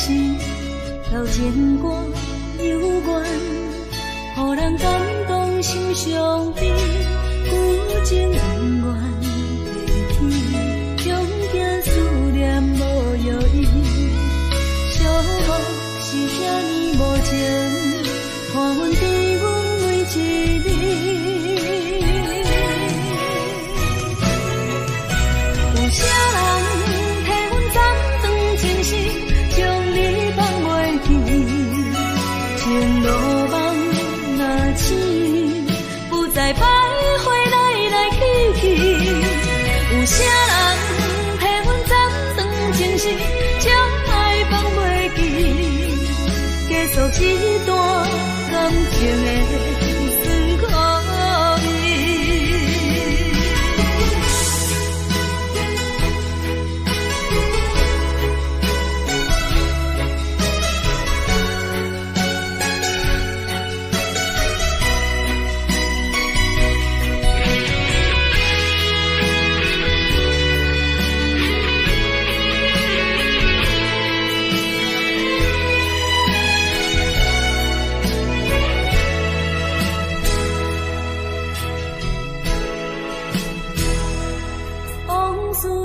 是头前歌幽怨，予人感动心伤悲，旧情恩怨提起，终惊思念无药医，寂寞是这呢无情，看阮伫阮每一日。有啥人替阮斩断情丝，将你放袂记？情路梦若醒，不再徘徊来来去去。有啥人替阮斩断情丝，将爱放袂记？结束一段感情的酸苦味。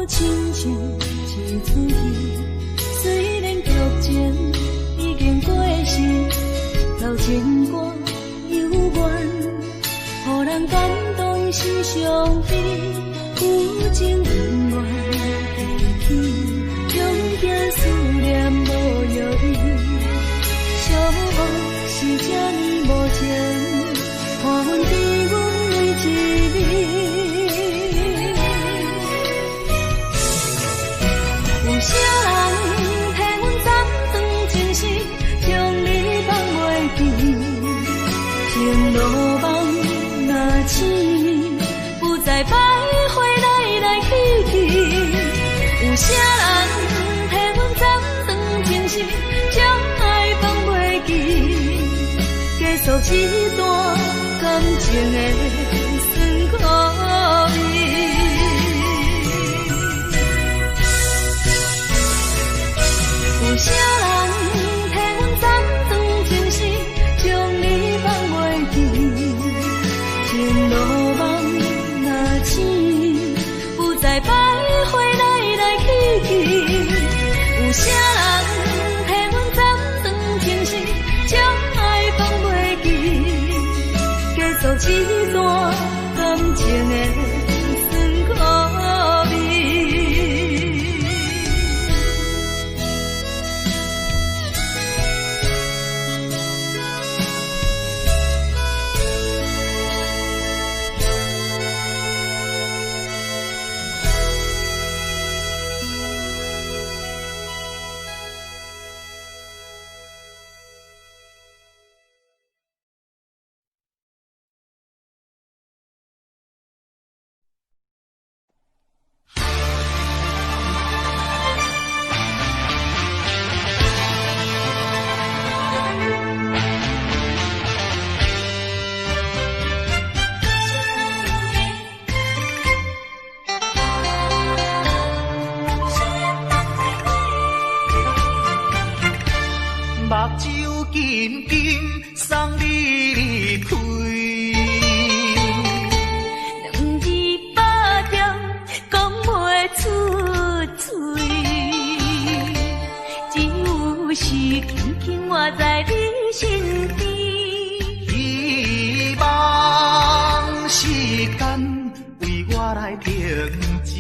亲像一出戏，虽然剧情已经过时，头前歌幽怨，予人感动心伤悲，旧情恩怨提起，永远思念无药医，寂寞是这呢无情，看阮伫阮每一日。有啥人替阮斩断情丝，将你放袂记？情路梦若醒，不再徘徊来来去去。有啥人替阮斩断情丝，将爱放袂记？结束一段感情的酸苦味。有啥人替阮斩断情丝，将你放袂记？情路梦若醒，不再徘徊来来去去。有啥人替阮斩断情丝，将爱放袂记？结束一段感情的酸苦味。目睭紧紧送你离开，两字百条讲袂出嘴，只有是轻轻活在你身边。希望时间为我来停止。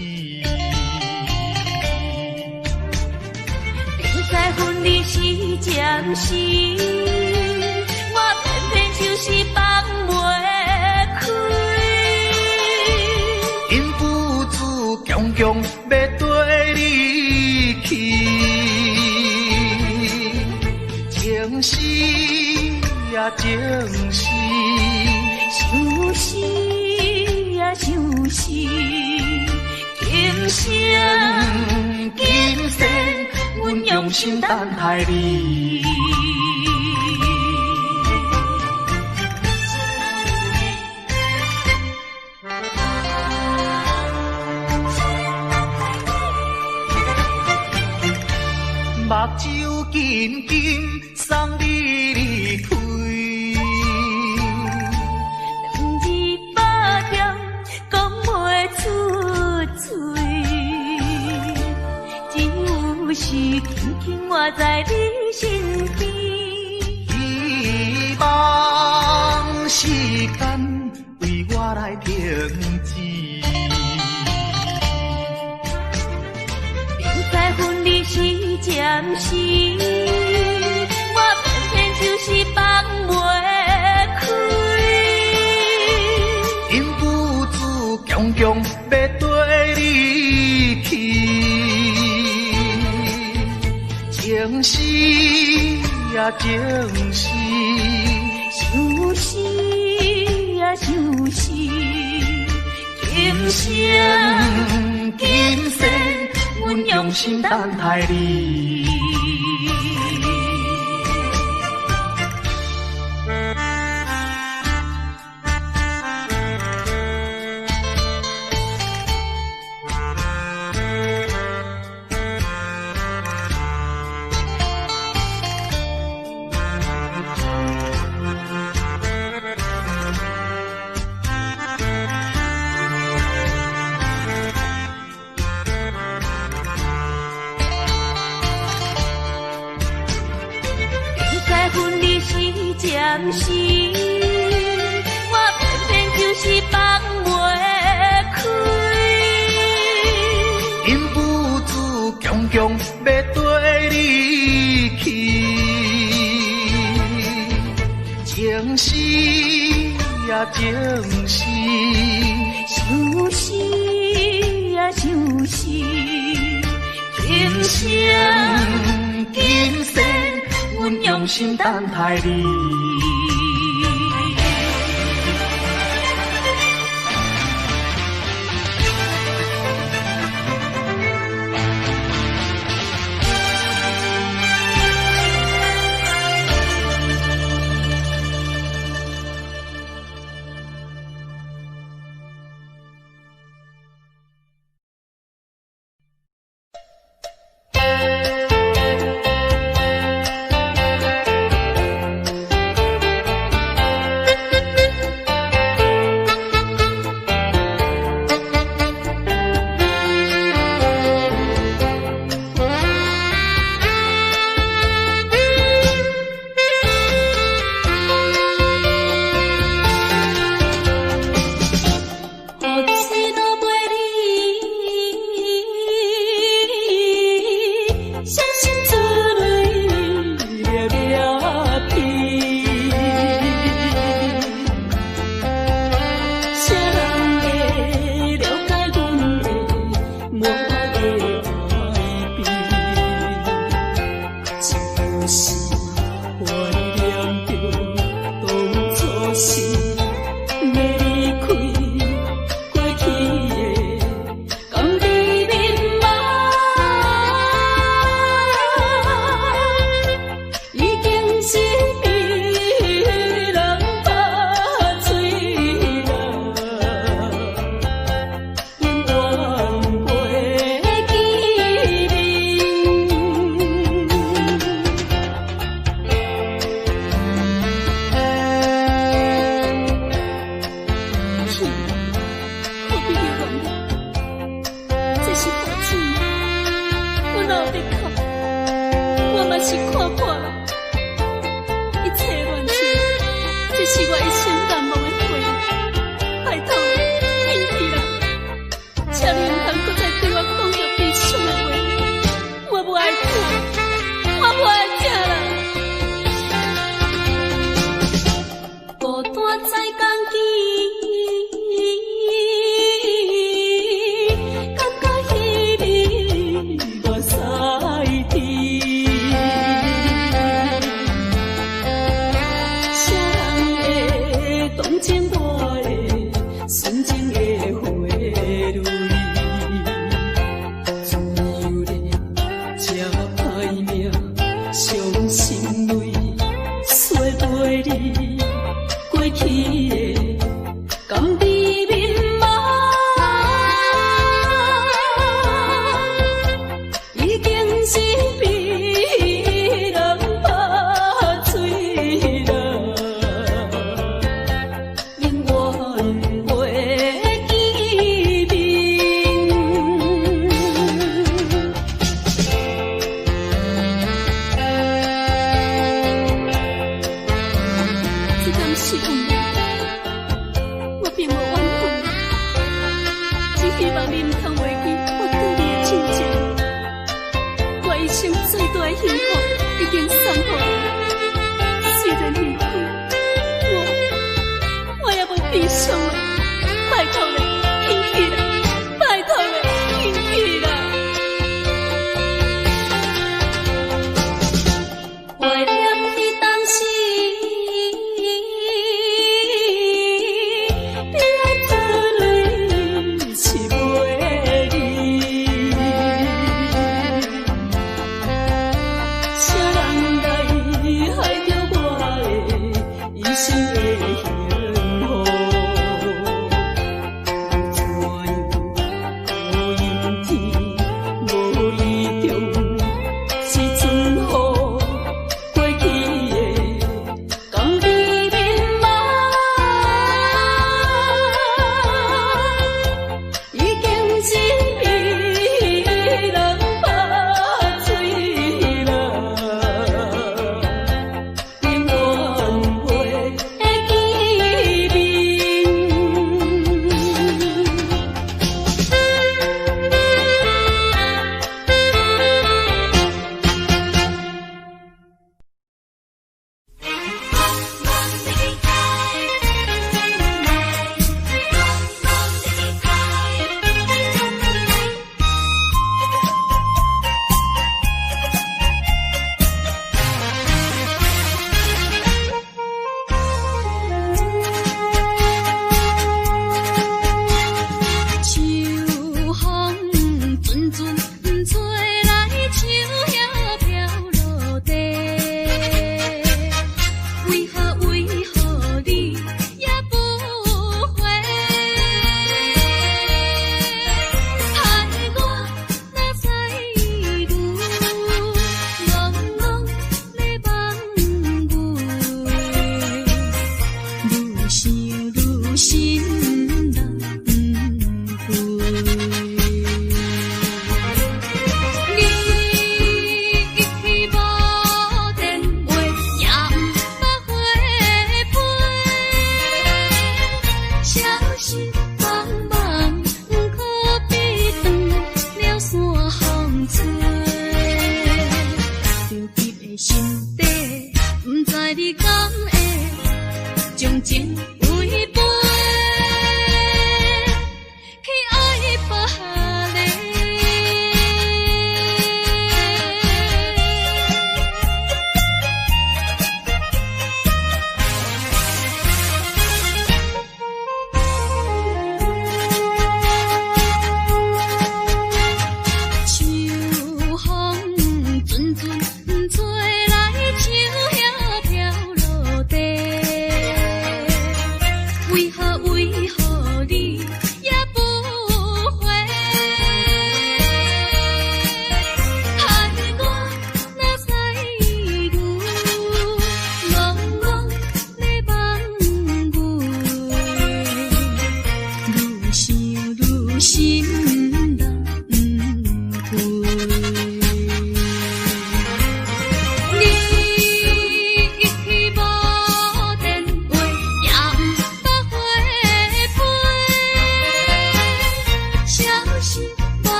在分离时暂时，我偏偏就是放袂开。因父子强强要跟你去，情是啊情是，想是啊想是，今生今生阮用心等待你。目酒紧紧送你离开。两字百点讲袂出嘴，只有是轻轻活在你身边。希望时间为我来停止。在分离时暂时，我偏偏就是放袂开。因父子强强要跟你去，情是呀情是，想是呀想是，今生今世。阮用心等待你。暂时，我偏偏就是放袂开。因父子强强要跟你去，情是呀情是，想是呀想是，今生今世。阮用心等待你。是有你，我并无怨恨，只希望你唔通忘记我对你的亲情。我一生最大的幸福已经送予你，虽然离开，我也无悲伤了。拜托你，回去啦！拜托你，回去啦！怀念你当时。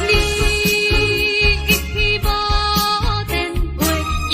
你一去无电话。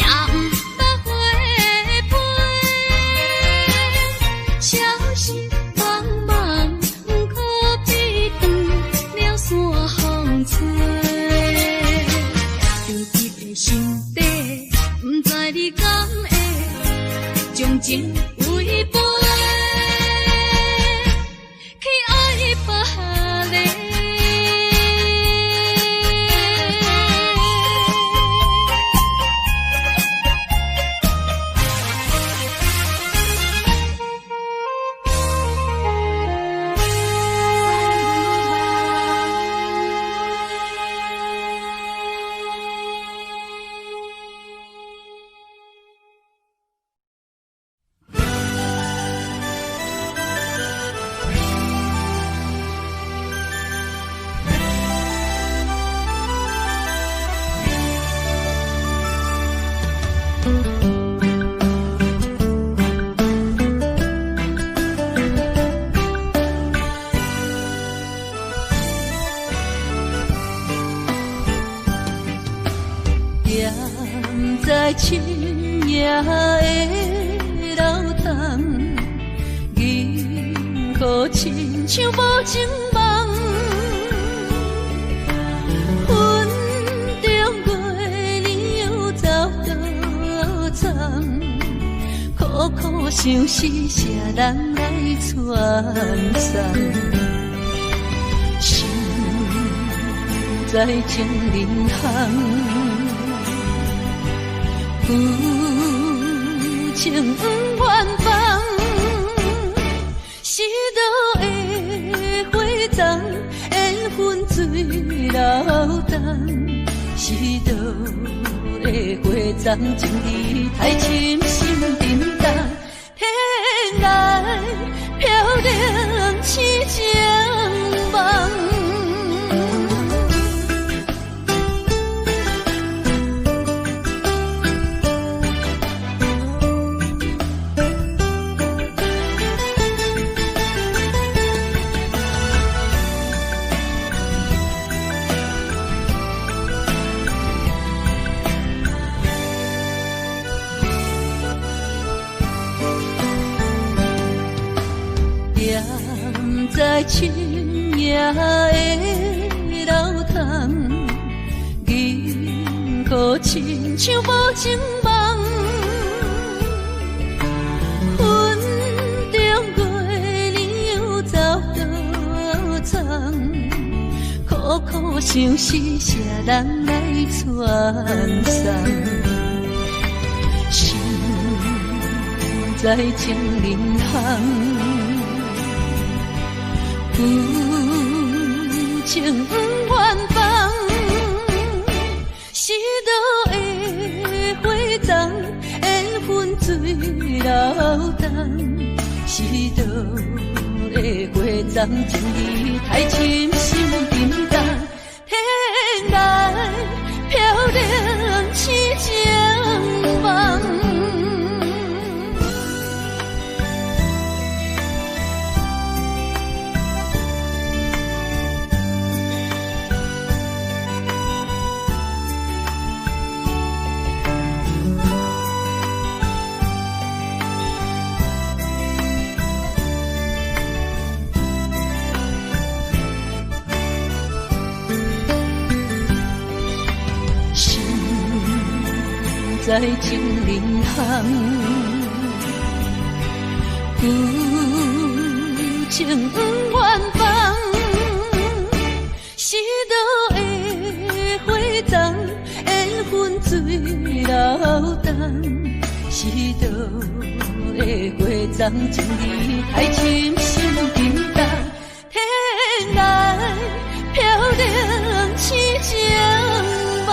在深夜的楼堂，银河亲像无情梦。云中月亮又走多长，苦苦相思，谁人来传送？心在情人行，有情不愿放。是倒的花丛，缘分水流动。是倒的花丛，情义太深，心沉重。天涯飘零痴情梦。在深夜的楼堂，银河亲像无情梦。云中月亮又走多长，苦苦相思，谁人来传送？心在情人行。有情不愿放，是倒的花丛，缘分水流动。是倒的花丛，情义太深，心沉重。天涯飘零痴情梦。在情人行，有情不愿放。是倒的花丛，缘分水流动。是倒的花丛，情义太深，心沉重。天涯飘零痴情梦。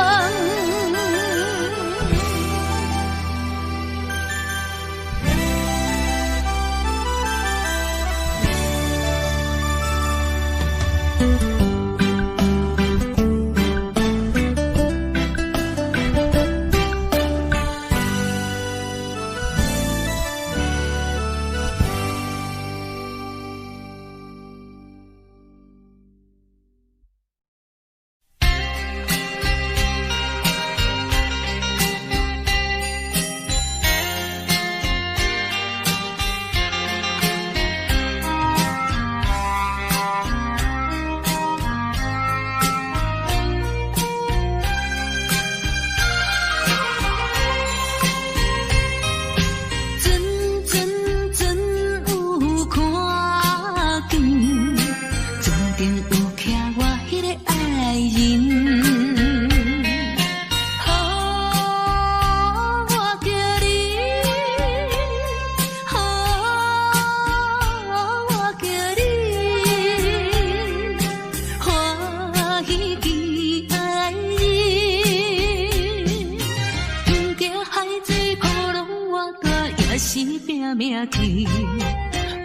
命去，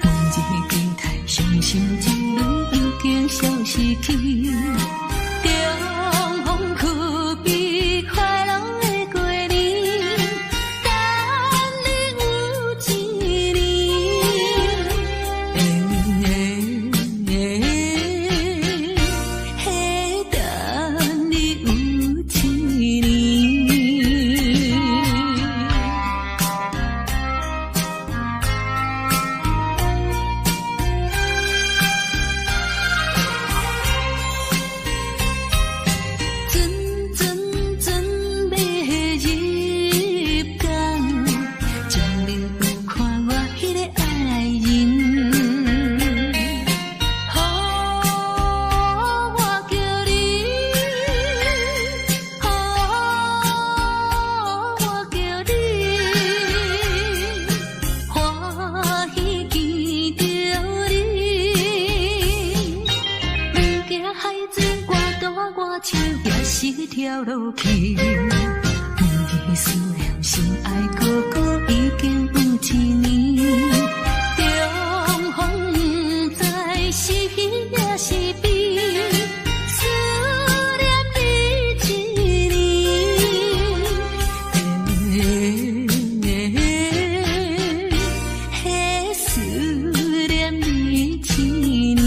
往日的太伤心情侣已经消失去。中风去比快乐的过年，等你有一年，等你有一年。流落去。每日思念心爱哥哥已经有7年，重逢不知是喜也是悲，思念你一年，嘿，思念你一年。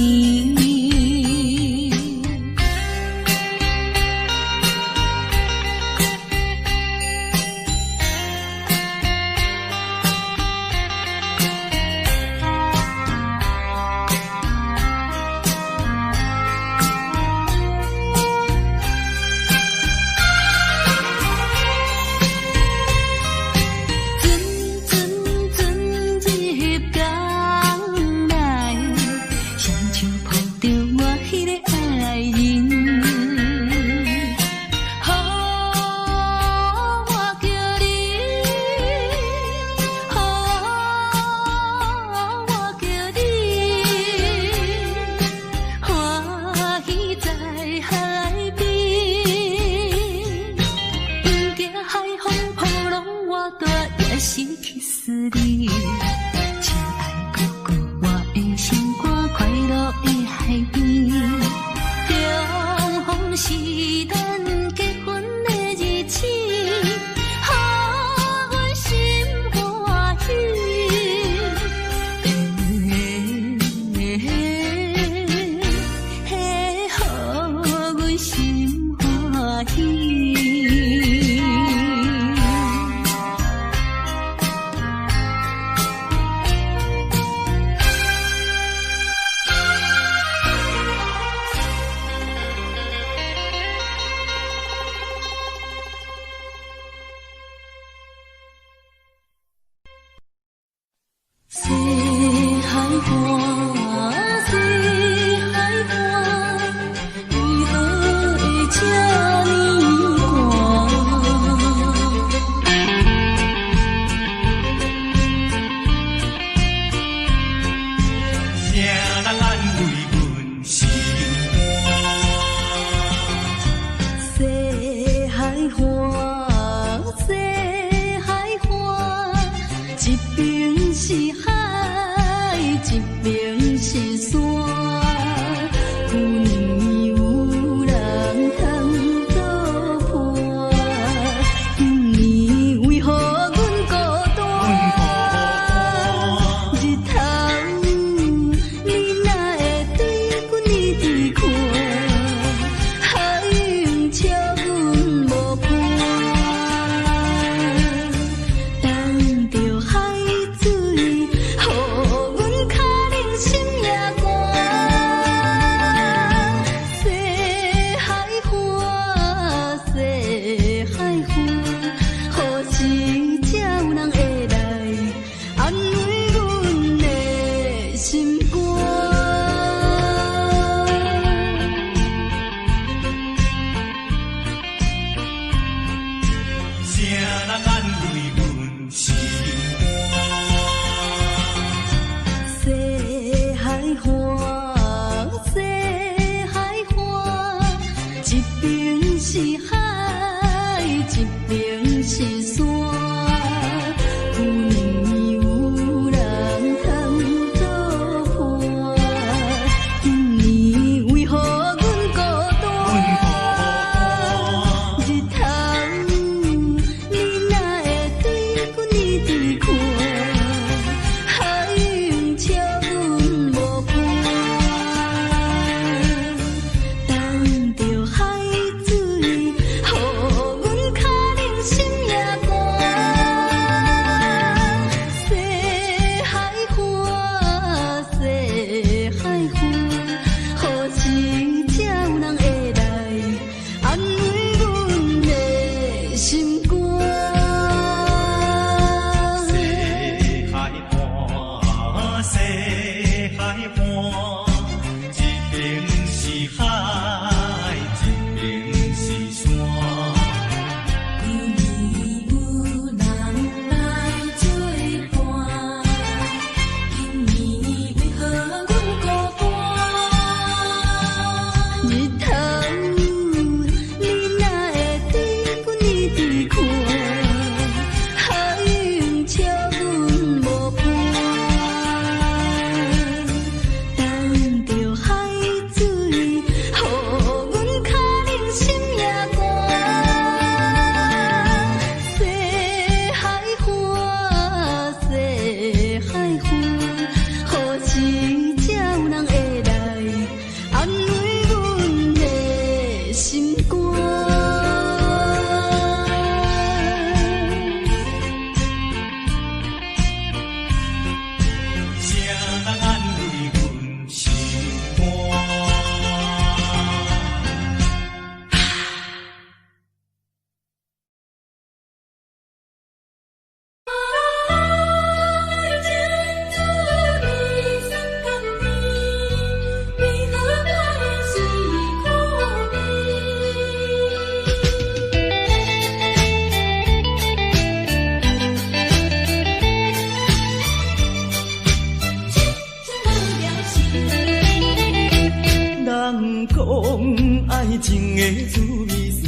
情的滋味酸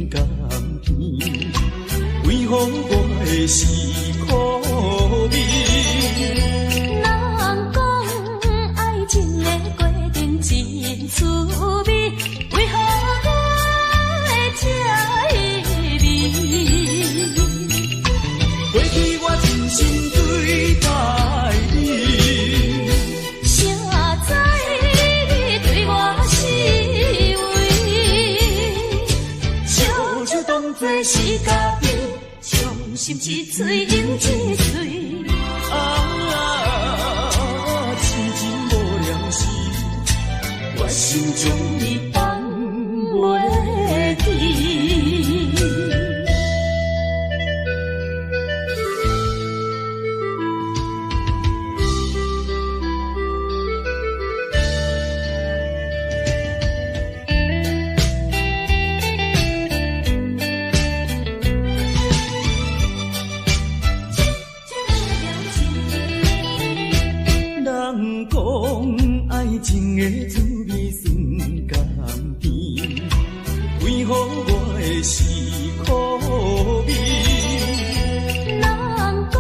甘甜，为何我的是苦味？人讲爱情的过程真滋味，为何我会这意味？过去我真心对待你，谁知你对我是为，笑笑当作是家己，伤心一嘴饮一嘴。痴情无聊时，我心中你放袂记。人讲爱情的滋味酸甘甜，为何我的是苦味？人讲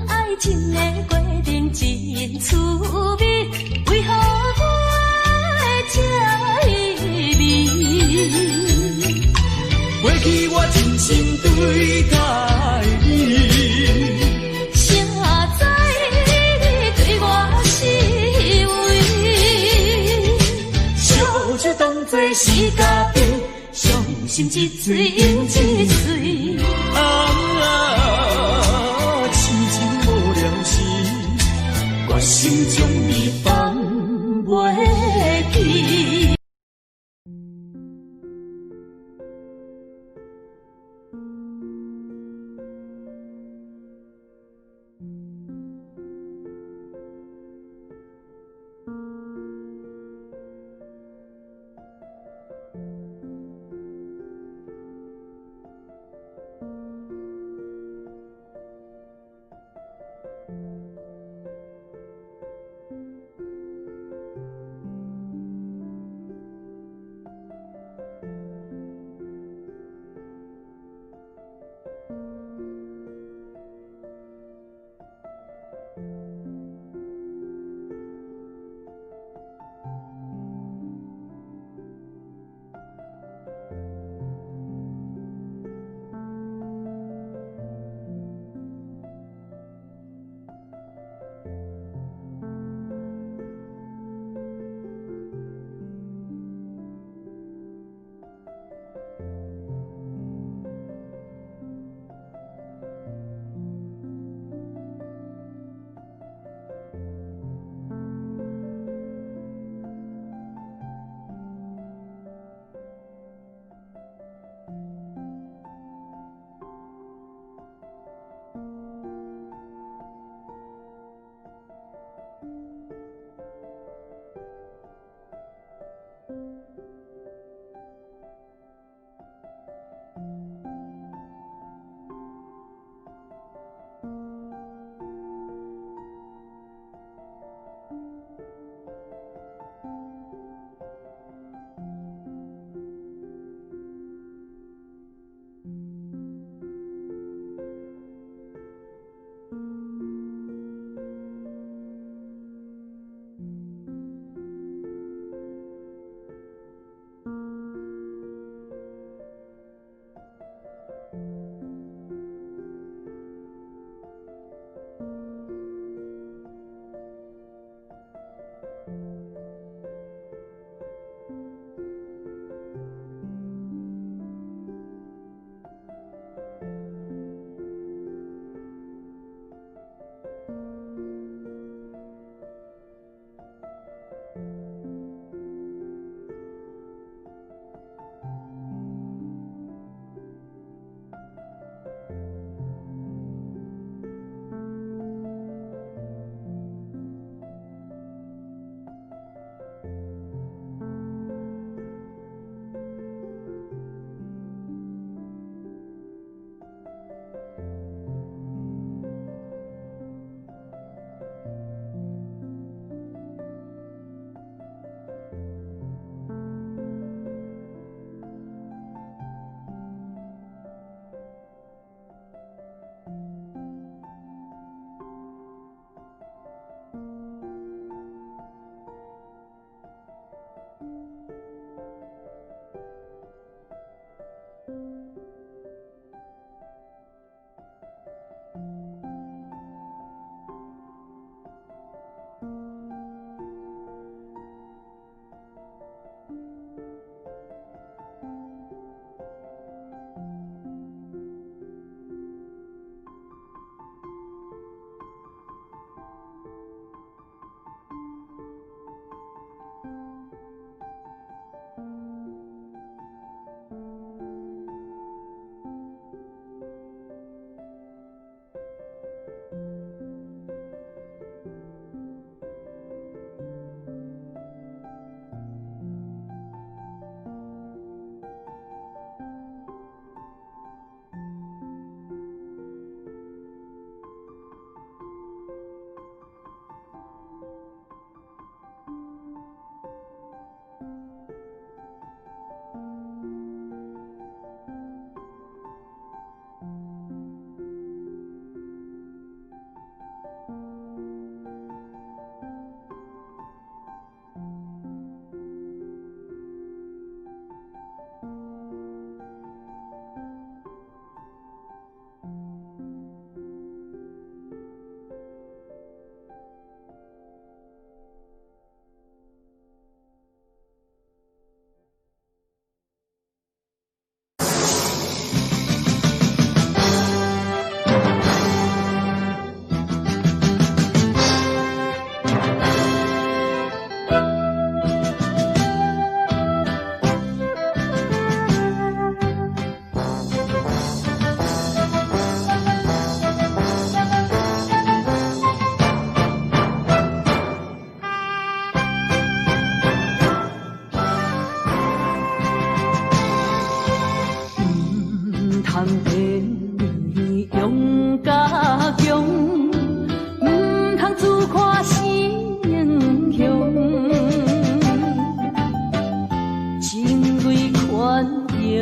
爱情的过程真滋味，为何我会这意味？过去我真心对待你，谁知你对我是为，笑笑当作是家己，伤心一嘴饮一嘴。痴情无聊时，我心中你放袂记。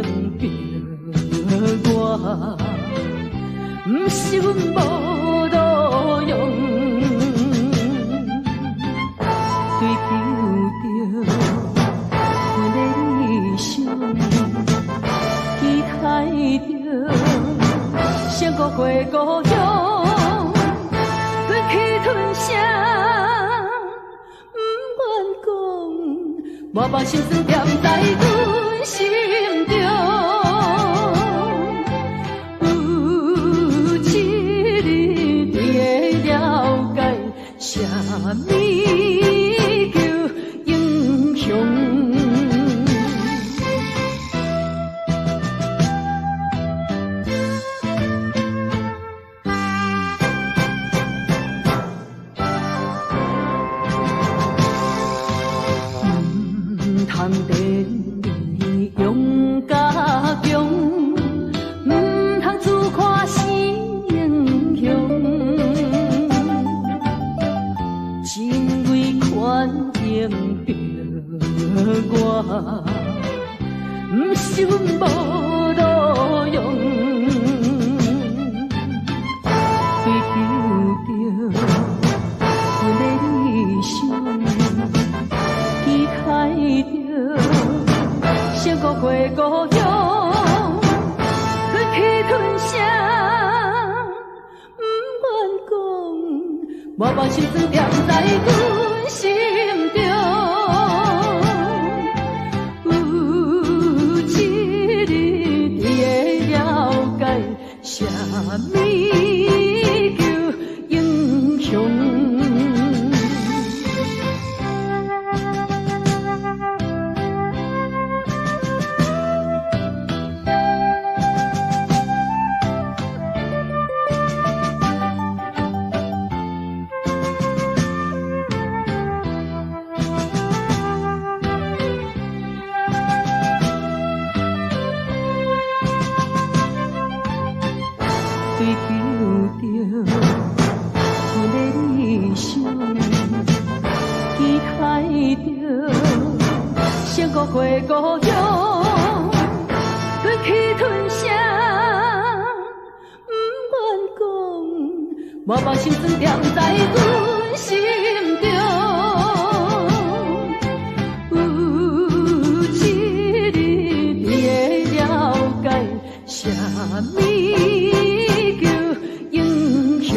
着我，不是阮无路用，追求着阮的理想，期待着闪过过故乡，吞去吞下，不愿讲，我把心酸踮在阮心中。有一日你会了解，啥物叫英雄。通地用甲强，唔通自夸是英雄。真为权赢着我，唔是阮无路用，追求着阮的理想。期待着闪过过故乡，吞去吞下，不愿讲，我把心酸踮在阮心中。有一日你会了解，啥物叫英雄。追求着阮的理想，期待着闪过过故乡，吞去吞下，不愿讲，我把心酸踮在阮心中。有一日你会了解，啥物叫英雄。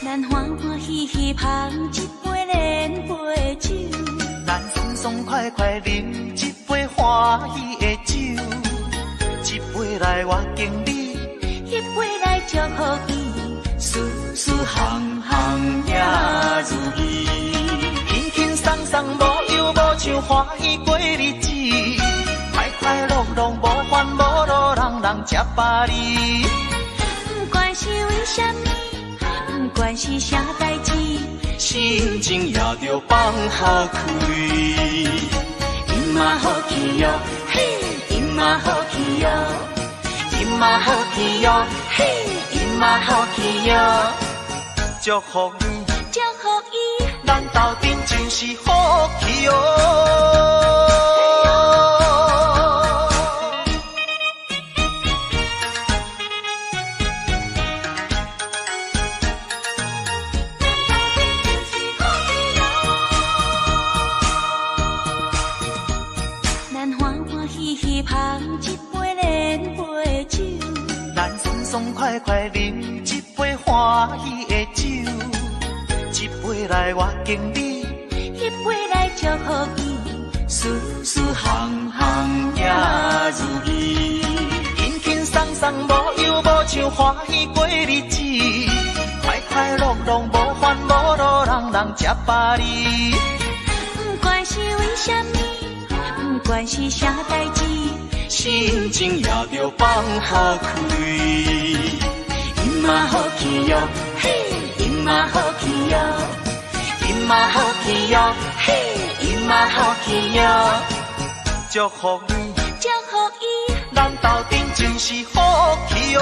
咱欢欢喜喜捧一杯连杯酒，咱爽爽快快饮一杯欢喜的酒，一杯来我敬你，一杯来祝福伊，事事行行也如意，轻轻松松无忧无愁欢喜过日子，快快乐乐无烦无恼，人人吃饱哩。不管是为什么，不管是啥代志，心情也着放下开。今嘛好气哟，嘿，今嘛好气哟，今嘛好气哟，嘿，今嘛好气哟。祝福你，祝福伊，咱斗阵真是好气哟。捧一杯连杯酒，咱爽爽快快饮一杯欢喜的酒，一杯来我敬你，一杯来祝福伊，事事行行也如意，轻轻松松无忧无愁欢喜过日子，快快快乐乐无烦无路，人人吃饱哩。不管是为什么，不管是啥代志，心情也着放下开。因嘛好去哟，嘿，因嘛好去哟，因嘛好去哟，嘿，因嘛好去哟。祝福你，祝福伊，咱斗阵真是好去哟。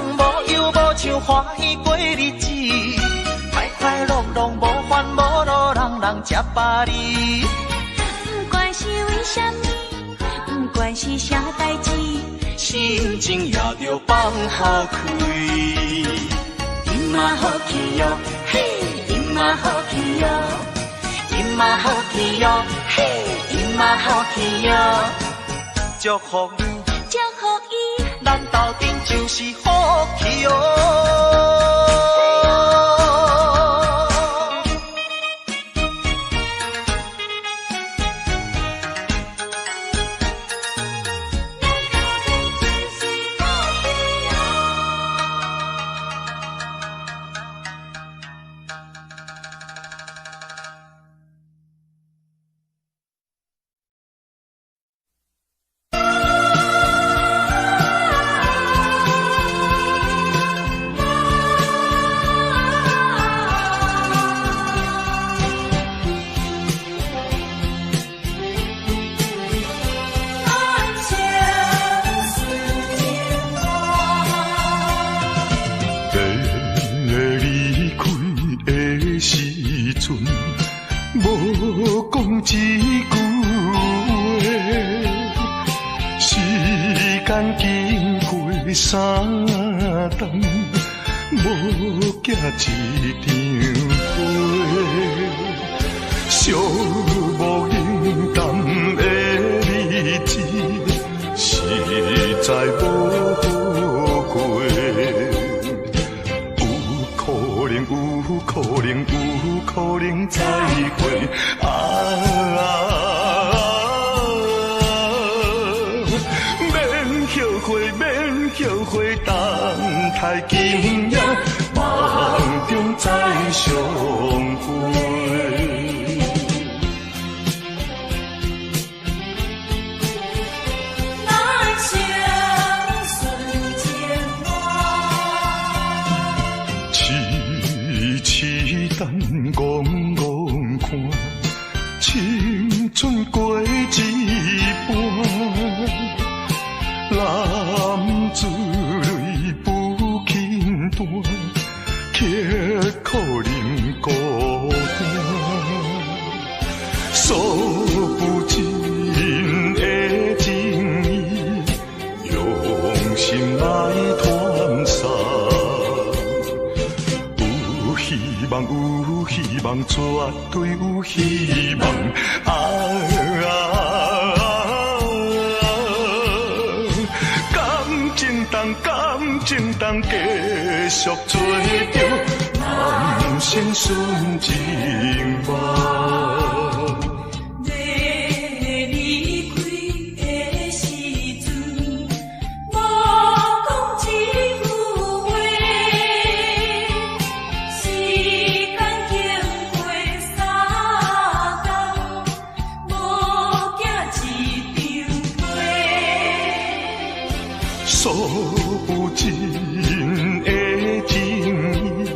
无忧无愁，欢喜过日子，快快乐乐，无烦无路，人人吃饱哩。不管是为什么，不管是啥代志，心情也着放下开。因嘛好去哟，嘿，因嘛好去哟，因嘛好去哟，嘿，因嘛好去哟。祝福你，祝福伊，咱斗阵就是好去哟。三冬无寄一张花，寂无影淡的日子，实在无好过。有可能，有可能，有可能再会后悔等待今夜，梦中再相会。咱相顺情话，痴痴等怣怣看，青春过一半。男子泪不轻弹，却可能孤单。诉不尽的情意，用心来传送。有希望，有希望，绝对有希望。感情当继续做着人生顺情梦。你离开的时阵，无讲一句话，时间经过3冬，无寄一张花。诉不尽的情意，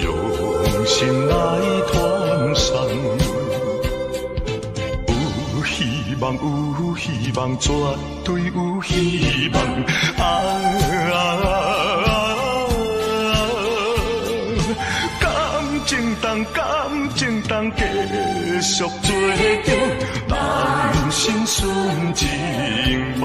用心来传送。有希望，有希望，绝对有希望。感情当继续做着人生顺情梦。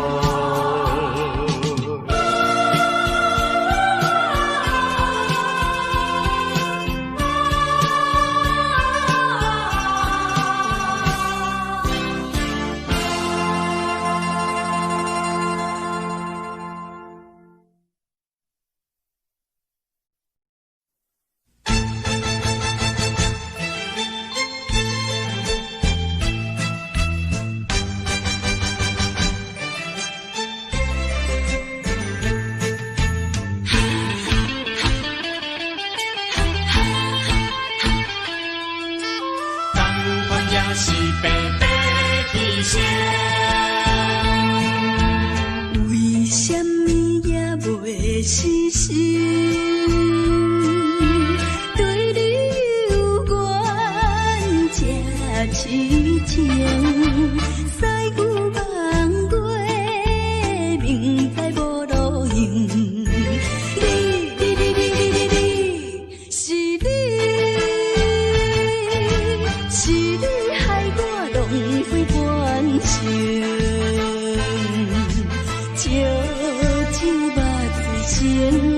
经。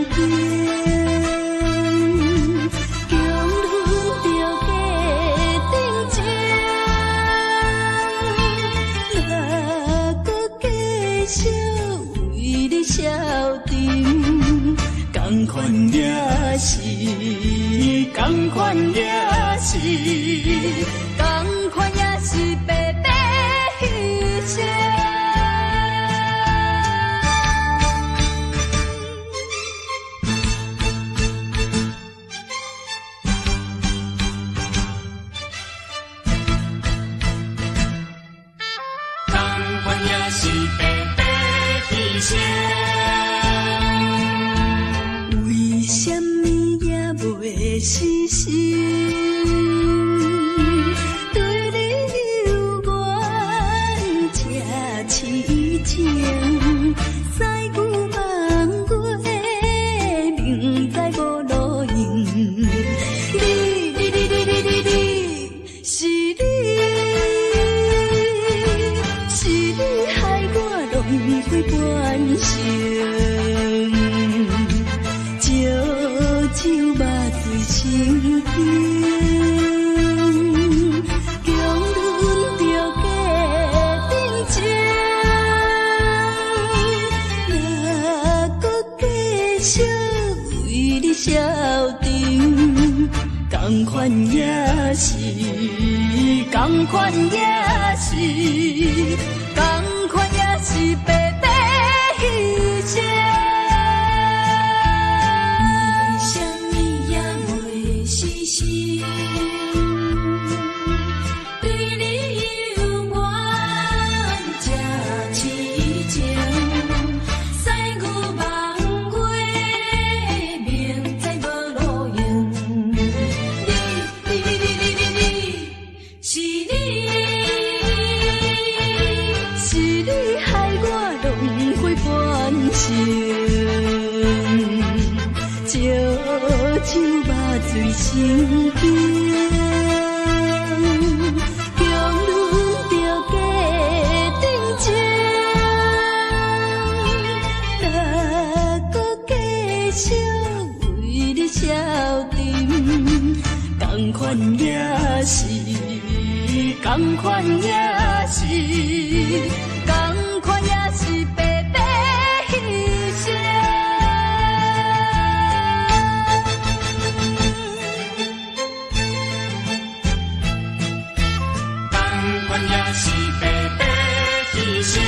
同款也是，同款也是，同款也是白白牺牲。同款也是白白牺牲。死心，对你有缘这痴情，西旧梦过，明知无路用。你，是你，是你害我浪费半生。手目水成冰，强忍着假定情，若搁继续为你消沉，同款也是，同款也是，同款也是白白牺牲。手目水成冰，强忍着假定情，若搁继续为你消沉，同款也是，同款也是，同款也是白白牺牲。也是白白牺牲。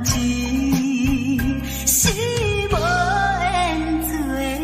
情，是无缘做缘。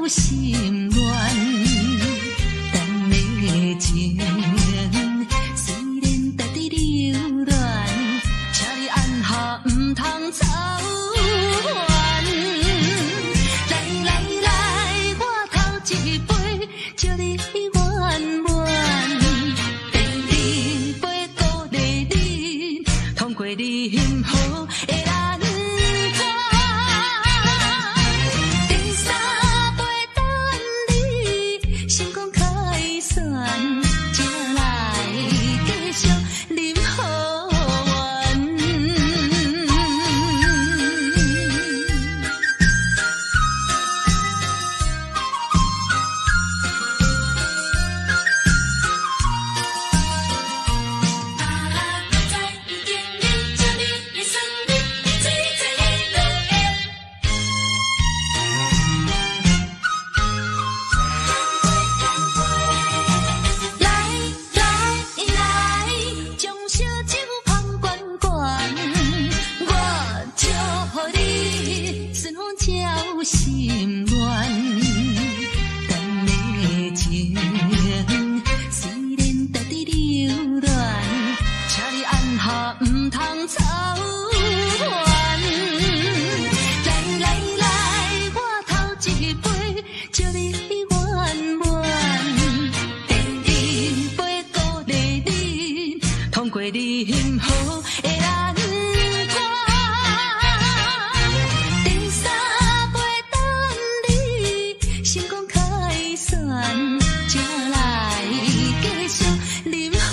心乱，等的情虽然值得留恋，请你按下唔通走远。来来来，我头一杯，祝你圆满。第二杯鼓励你，通过你幸福的难关。心乱，等的情虽然值得留恋，请你按下唔通走远。来来来，我头一杯，祝你圆满。第二杯鼓励你，通过你幸福的难关。成功开选，才来继续啉好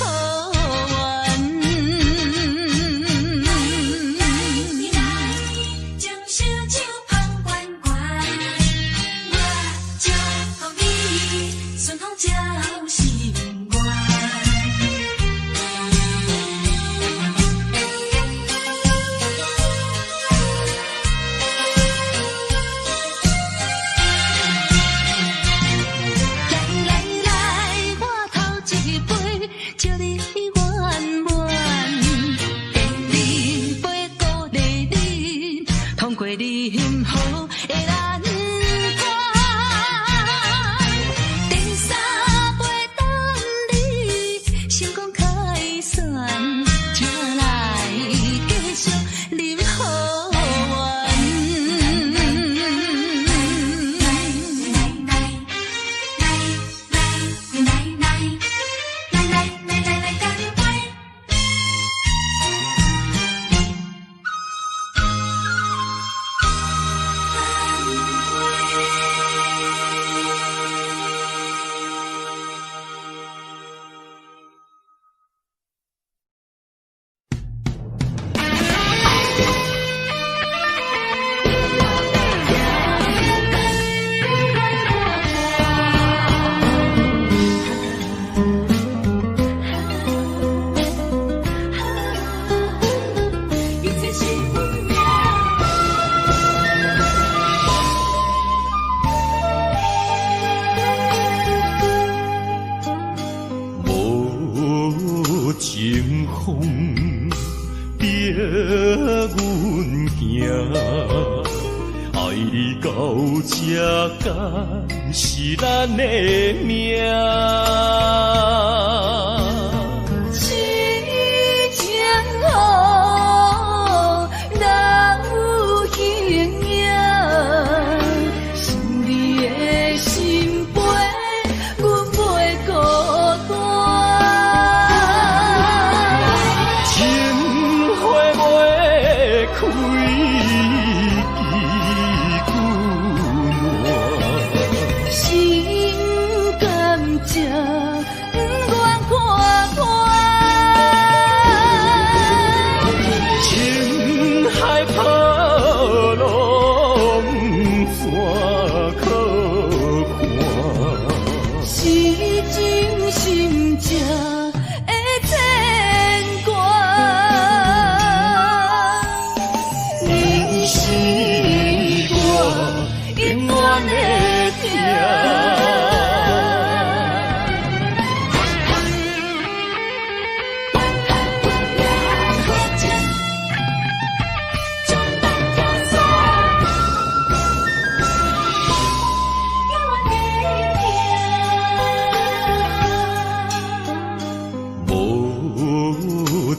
缘。将烧酒捧关关，我祝福你顺风交心愿。祝你圆满，第二杯鼓励你，通过你幸福的难关。第三杯等你成功开选，才来继续啉好缘。情风逼阮行，爱到这敢是咱的命。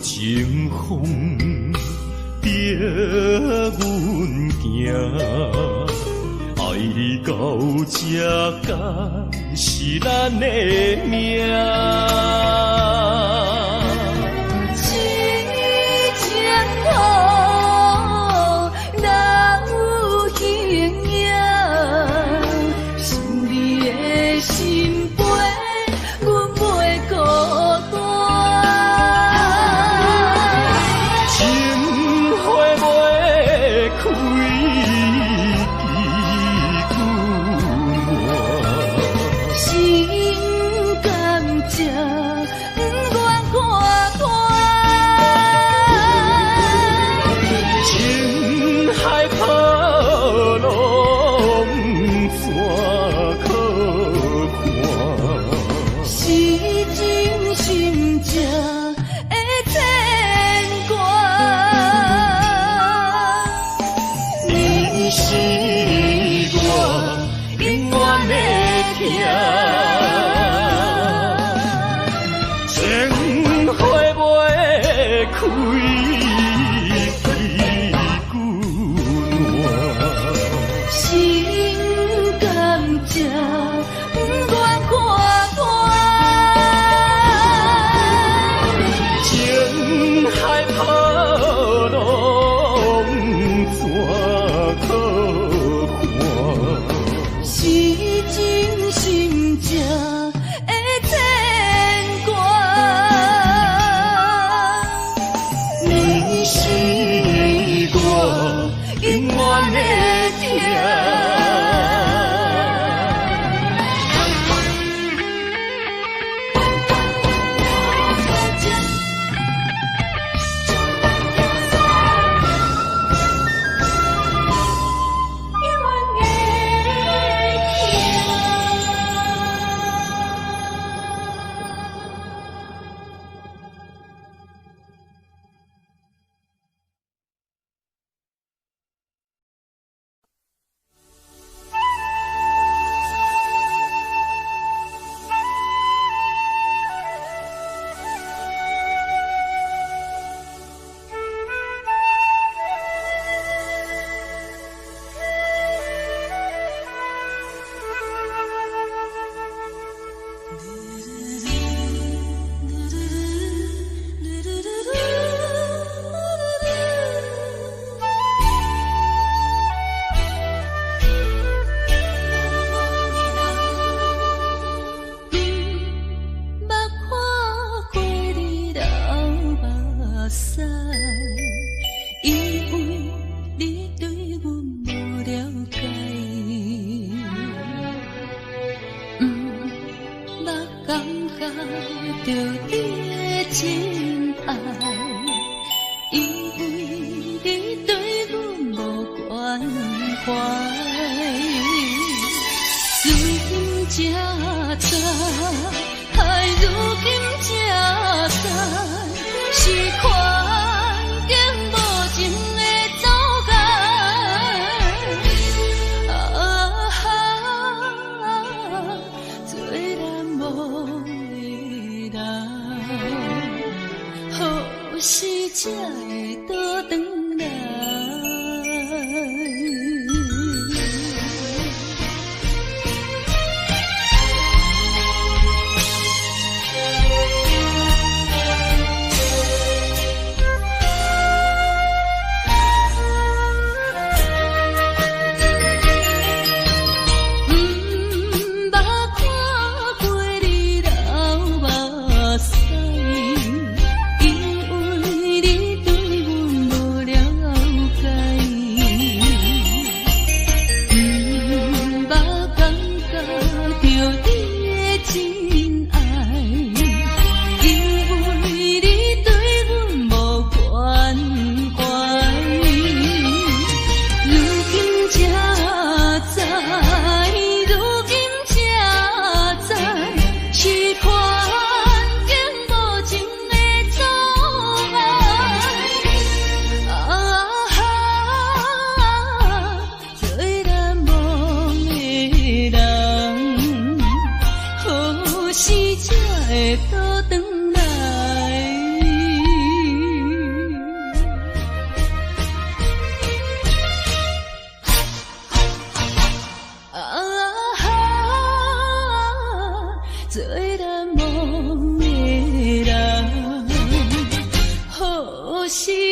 情风逼阮行，爱你到这敢是咱的命？痴情雨，哪有形影？想你的心悲，阮袂孤单。情花袂开，几句暖。心甘情不愿看看，情海波浪怎可看？是真心正的牵挂。你是我永远的疼，情花袂开，几句暖。心甘情不愿看看，情海波浪怎可看？是真心正的牵挂。你是我永远的疼。着你的真爱，因为你对阮无关怀。如今才知，如今才知，是看见无情的走间。做咱无的人，何时才会倒转来？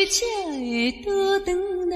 才会倒转来。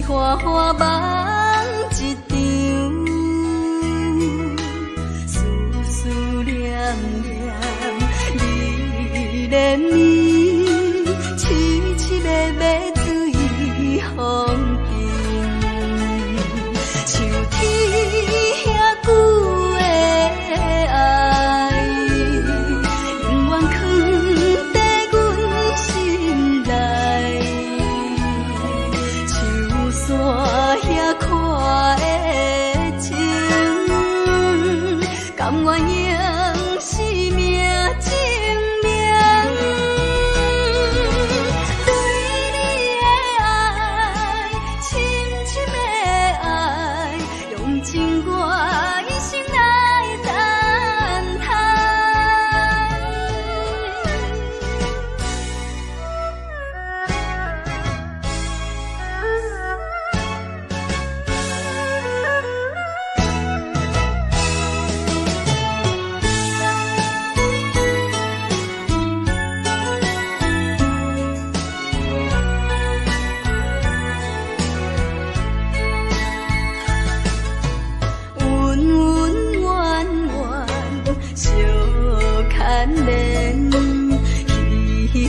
花花梦一场，思思念念你连绵，凄凄密密随风行，像天遐久的爱，永远藏在阮心内。山遐看的情，甘愿用生命证明。对你的爱，深深的爱，用尽我一生来等待。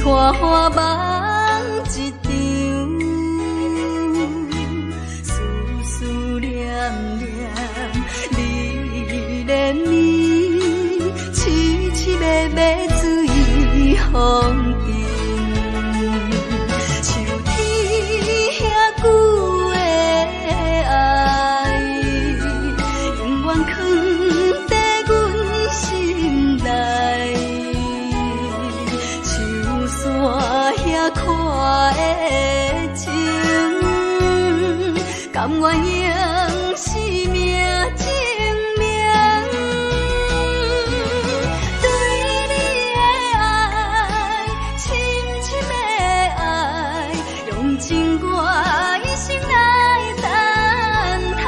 花花梦一场，思思念念你连绵，凄凄密密随风行，像天遐久的爱，永远藏在阮心内。山遐看的情，甘愿用生命证明。对你的爱，深深的爱，用尽我一生来等待。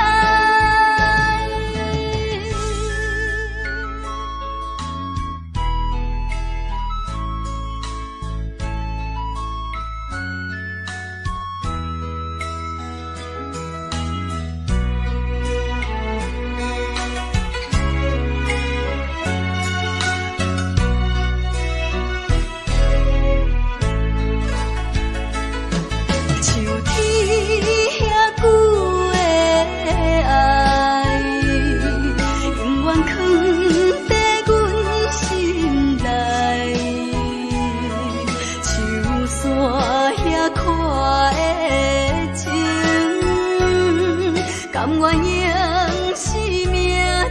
甘愿用生命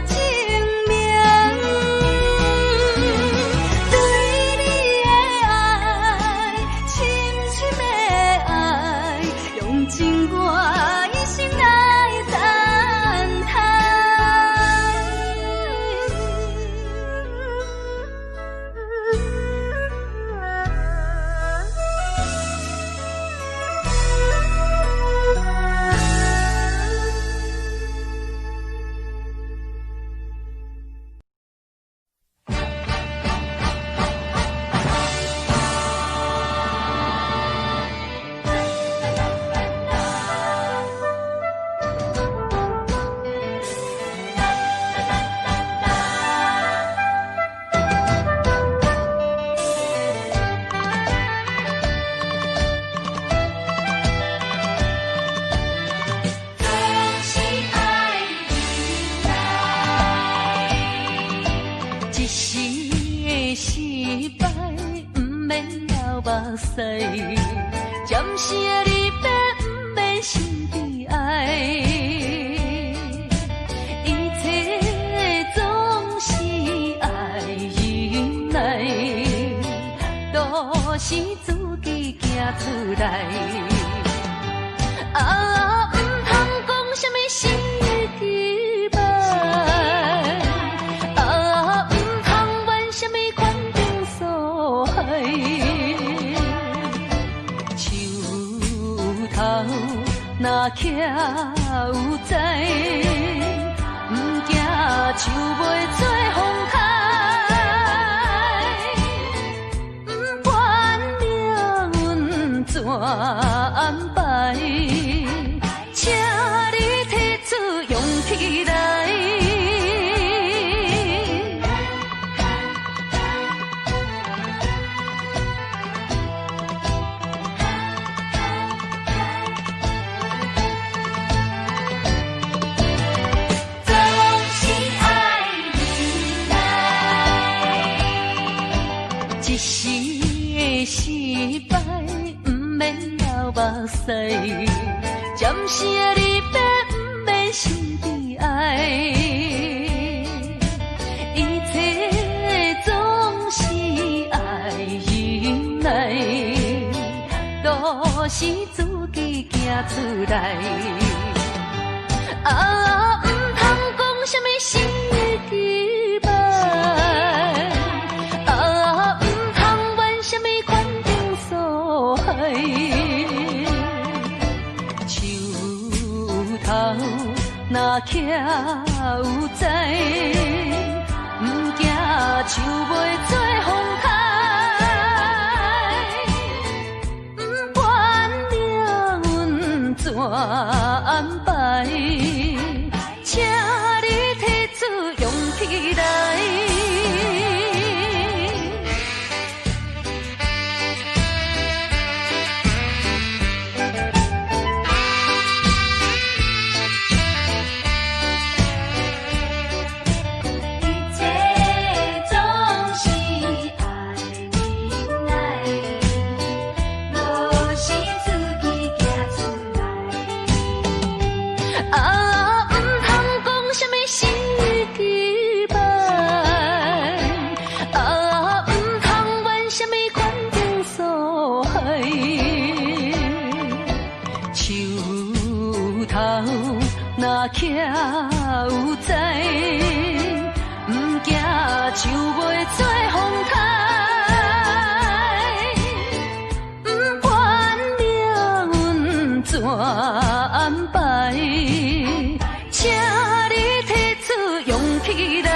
证明。对你的爱，深深的爱，用尽我一生来等待。是自己行出来。啊，唔通讲什么心机歹，啊，唔通怨什么款定所害。树头若徛有在，唔惊树袂做风台。怎安排？请你提出勇气来。总是爱你来，一时的失败。免流目屎，暂时的离别，不免心悲哀。一切总是爱忍耐，路是自己行出来。啊，唔通讲什么心机歹，啊，唔通怨什么款定所害。树头若徛有在，唔惊树袂做风台。不管命运怎安排，请你提出勇气来。若徛有在，唔惊树袂做风台。不管命运怎安排，请你提出勇气来。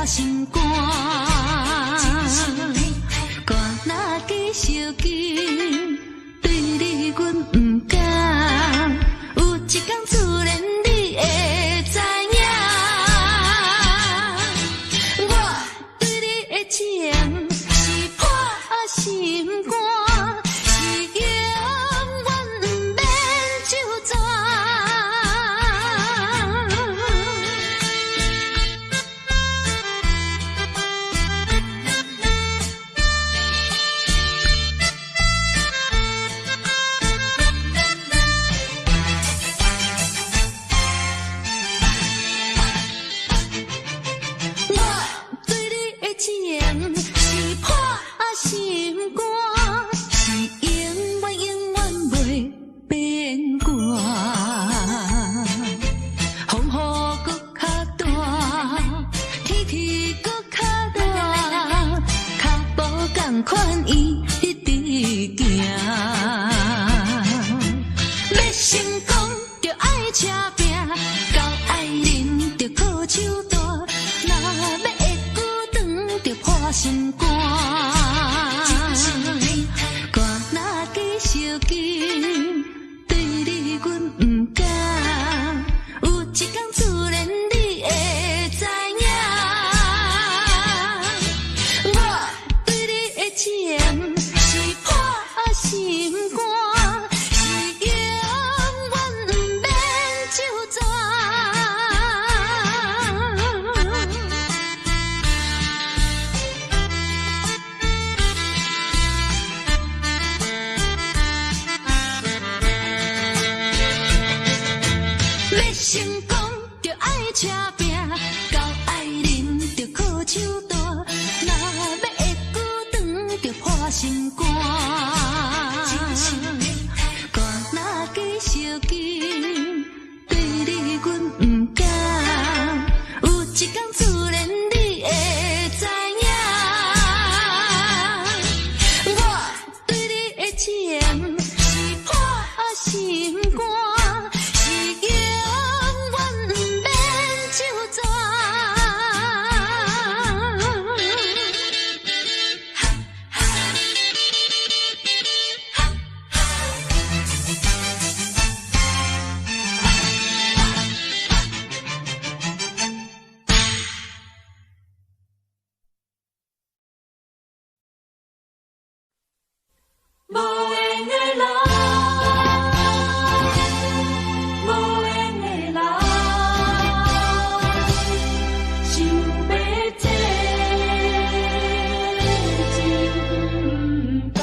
心肝，肝若继续紧，对你阮不敢。有一天自然你会知影，我对你的情是破心肝，是永远不免就全。款伊一直行。要成功就爱车拼，到爱人就靠手大，若要会久长就破心肝。歌若继续紧，对你阮不敢，有一天自然你会知影。我对你的情是破心肝，是永远不免就全。要成功就爱车拼，到爱人就靠手大，若要会久长就破心肝。歌若继续紧，对你阮不敢，有一天自然你会知影。我对你的情是破心肝，是永远不免就全。无缘的人，无缘的人，想要这真不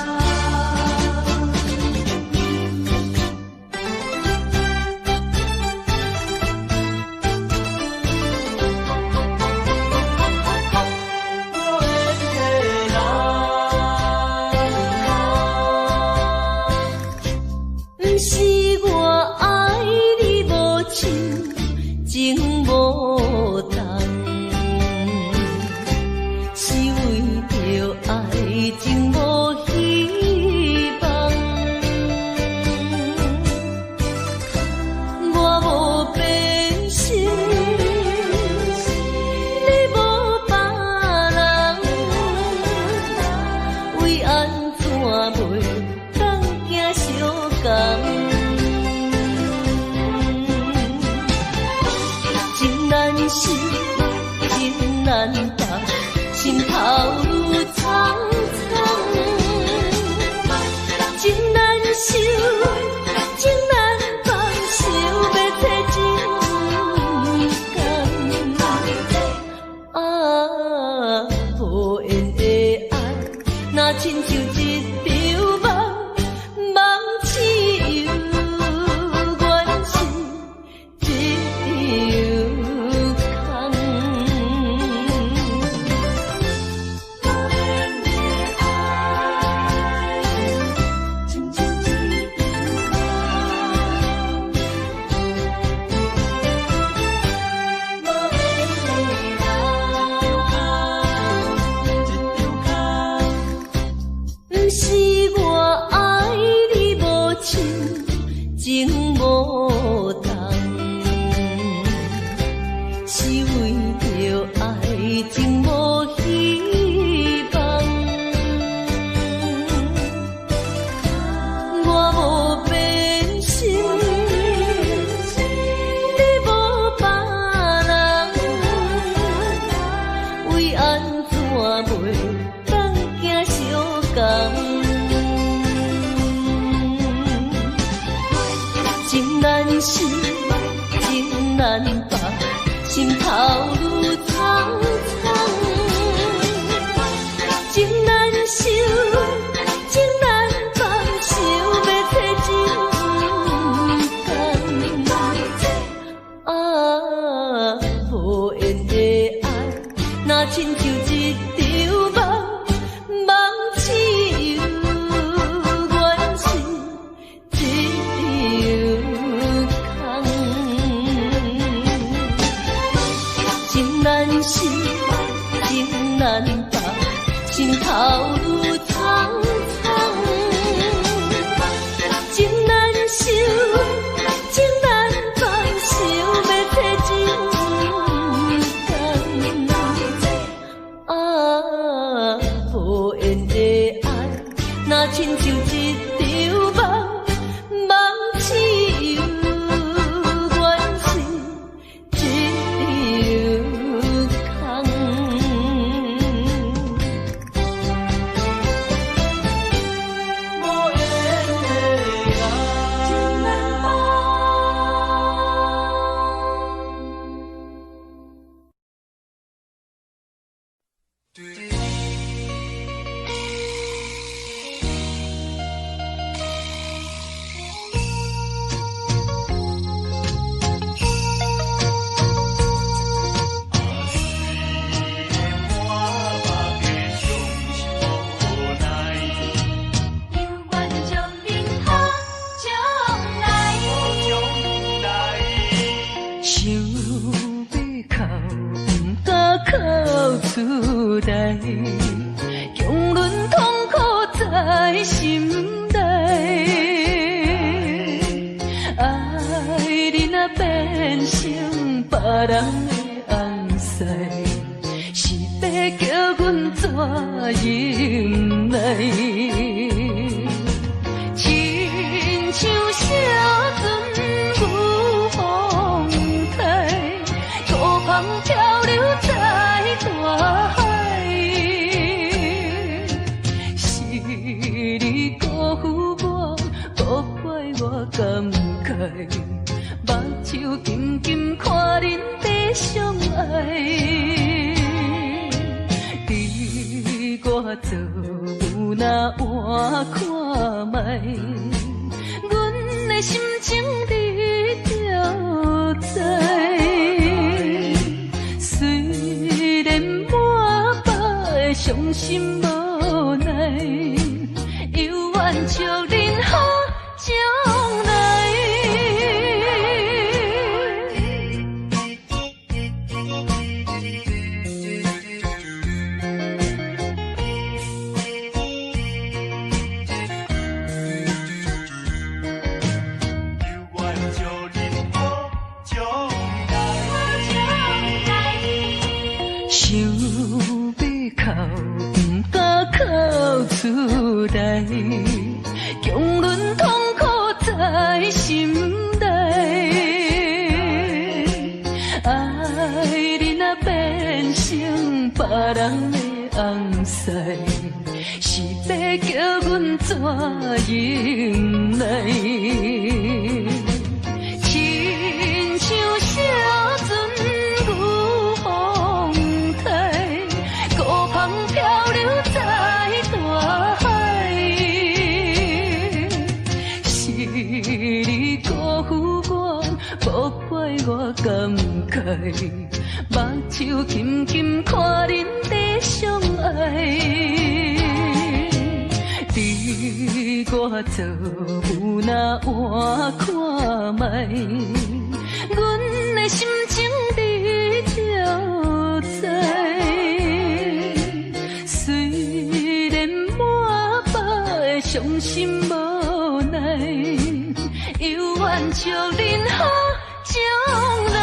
不是我爱你无情，情无重，是为着爱情无希望。我无变心，你无别人，为安怎袂当行相共？真难舍，真难放，心头愈苍苍。真难受，真难放，想要找真甘。啊，无缘的爱，若亲像一场梦，梦只有缘是只有空。不是我爱你无情，情无重，是为着爱情无希望。我无变心，你无别人，为安怎袂当行相共？真难舍，真难放，心头愈苍苍。真难受，真难放，想要找真甘。啊，无缘的爱，若亲像一场梦，梦只有缘是只有空。真难舍，真难放，心头愈苍苍，情难收，情难放，想要找真甘。啊，无缘的爱，若亲像一场梦，梦似有缘是一场空。无缘的爱，情难放。出来，强忍痛苦在心内。爱你若变成别人的红婿，是要叫阮怎忍耐？亲像小船有风台，孤帆漂流在大海，是你辜负我，无怪我感慨，目睭紧紧看恁在相爱。你我做有那换看覓，阮的心情你就知。虽然满腹伤心无奈，犹愿祝恁好将来。想要哭，不敢哭出来，强忍痛苦在心内。爱你若变成别人的红婿，是要叫阮怎忍耐？亲像小船有风台，孤帆漂流在大海，是你辜负我，无怪我感慨，目睭紧紧看恁在相爱。你我做有那换看覓，阮的心情你就知。虽然满腹伤心无奈，犹愿祝恁好将来。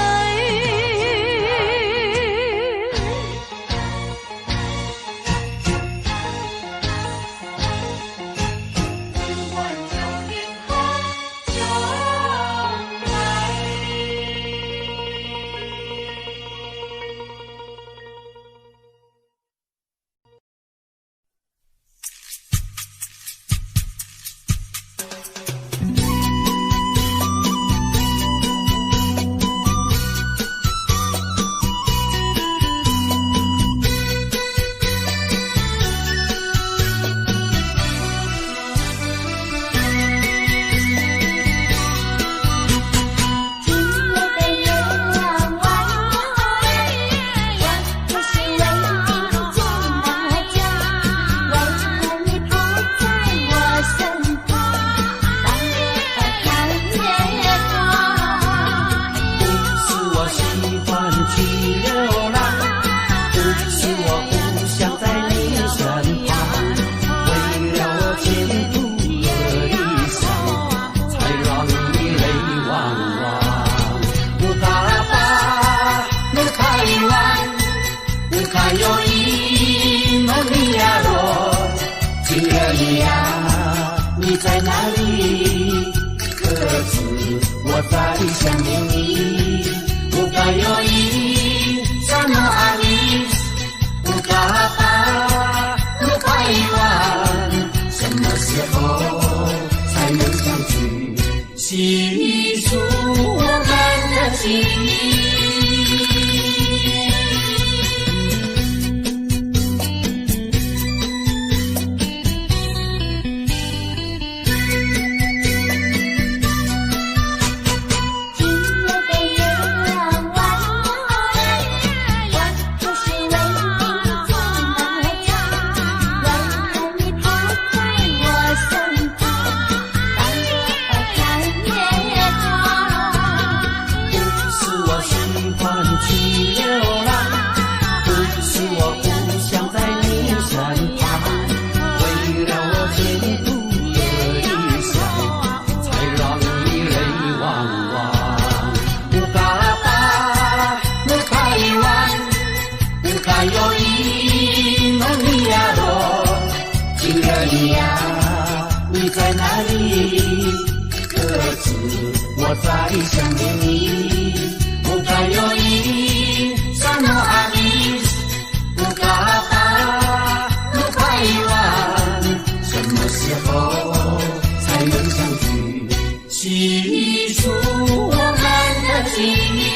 呀，你在哪里？可知我在想念你。乌嘎有伊，萨诺阿里，乌嘎巴，乌巴伊万，什么时候才能相聚？细数我们的情谊。在哪里？可知我在想念你。乌嘎有伊，萨诺阿里，乌嘎巴，乌巴伊万，什么时候才能相聚？细数我们的情谊。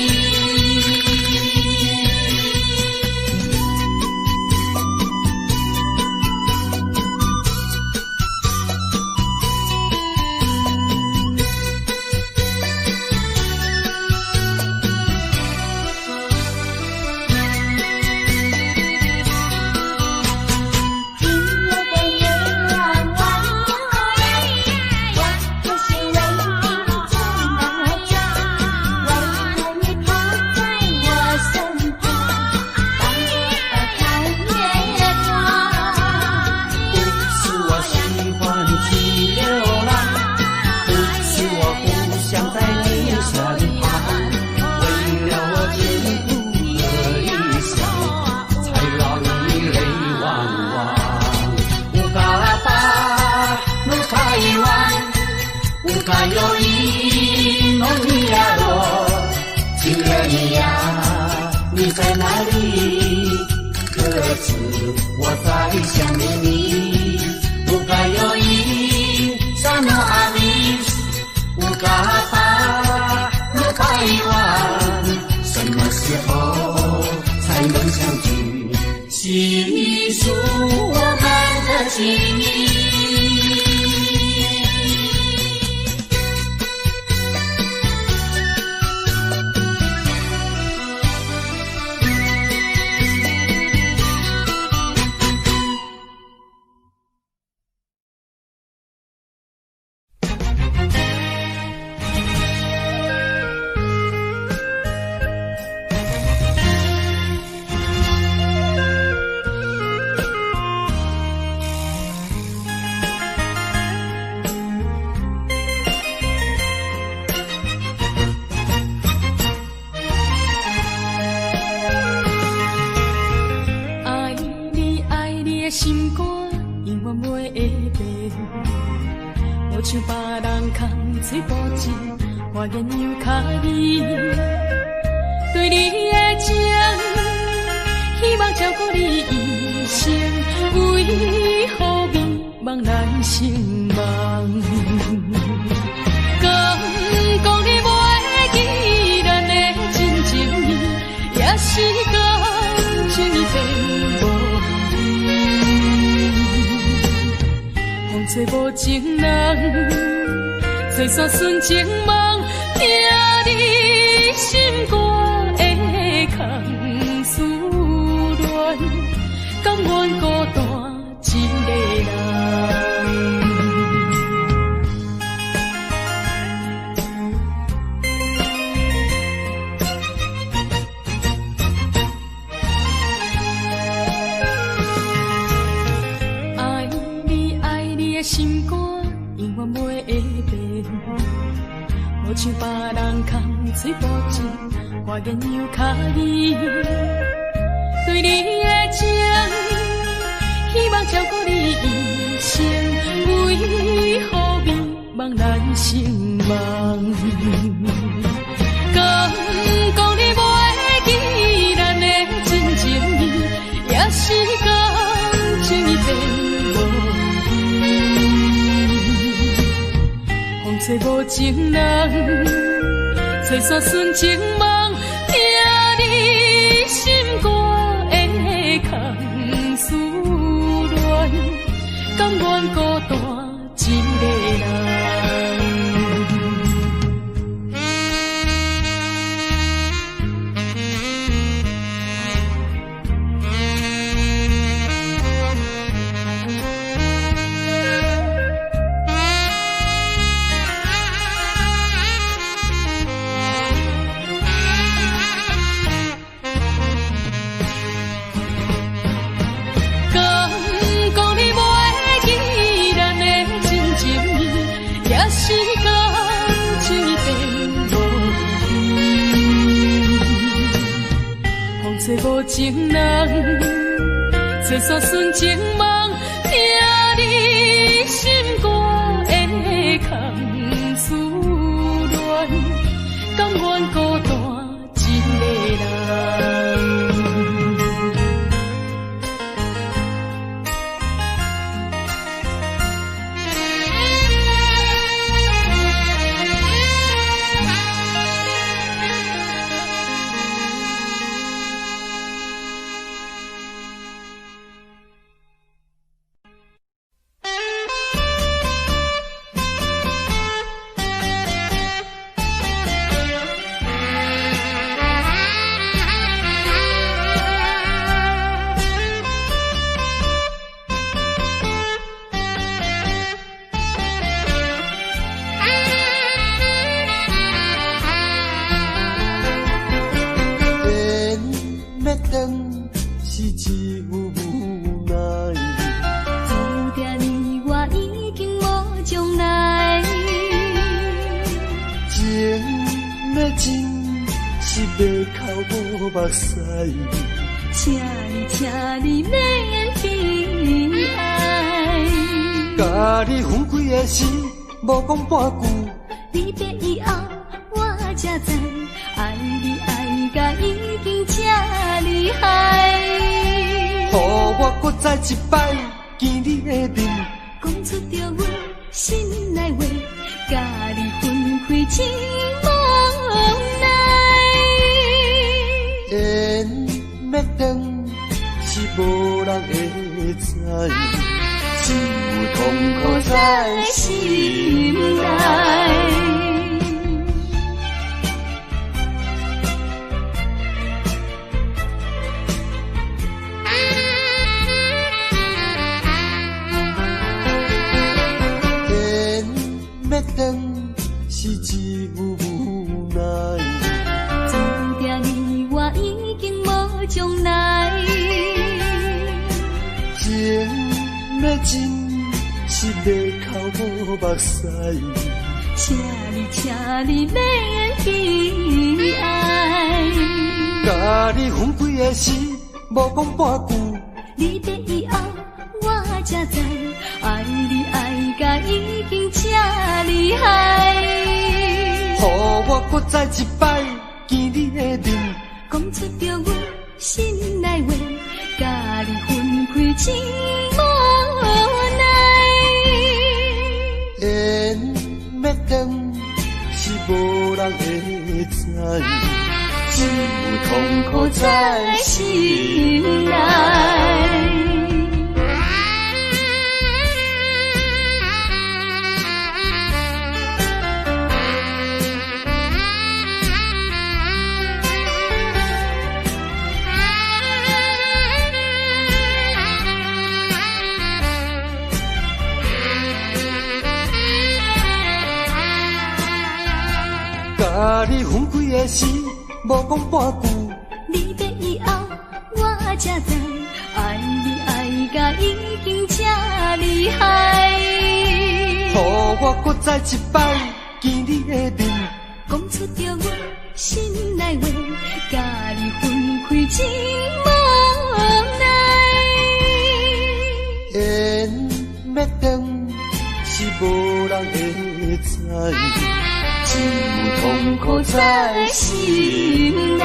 卡有伊诺尼亚罗，情人你呀，你在哪里？可知我在想念你。乌嘎有伊萨诺阿里，乌嘎巴乌巴伊万，什么时候才能相聚？细数我们的情谊。像别人空嘴无舌，我言又卡你。对你的情，希望照顾你一生，为何迷茫难成梦？敢讲你袂记咱的真情意，也是感情天无风吹无情人，吹散纯情梦，听你心肝的空思恋，甘愿孤单一个人。心肝永远袂会变，无像别人空嘴无舌，我言又卡你。对你的情，希望照顾你一生，成梦。敢讲你袂记咱的真情意，也是讲情意变无味。风吹无情人，吹煞纯情梦，听你心肝的空思恋，甘愿孤单一个人。吹无情人，吹煞纯情梦，听你心肝的空思恋，甘愿孤单一个人。请你免悲哀，甲你分开的时，无讲半句。离别以后，我才知，爱你爱甲已经这厉害。予我搁再一摆见你的面，讲出着阮心内话，甲你分开真无奈。缘要断。是无人会知，只有痛苦在心内。缘要断，是只有无奈。注定你我已经无将来。情要真，是要靠无目屎。请你免悲哀。甲你分开的时，无讲半句。离别以后，我才知，爱你爱甲已经这厉害。予我搁再一摆见你的面，讲出着阮心内话，甲你分开真无奈。缘要断，是无人会知，只有痛苦在心内。甲你分开的时，无讲半句。离别以后，我才知，爱你爱甲已经这厉害。予我搁再一摆见你的面，讲出着阮心内话，甲你分开真无奈。缘要断，是无人会知，只有痛苦在心内。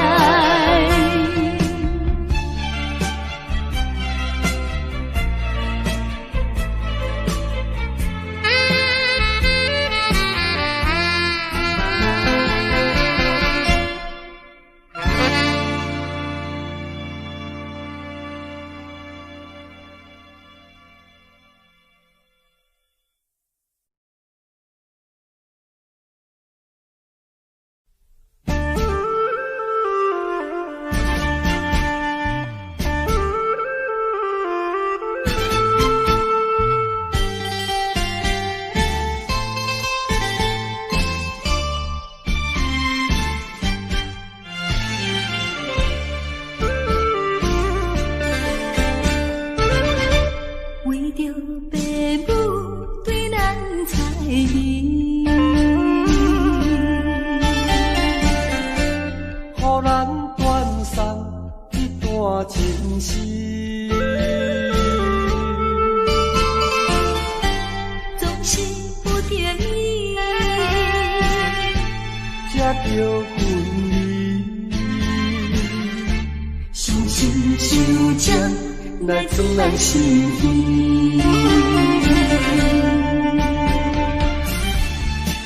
来装咱心意，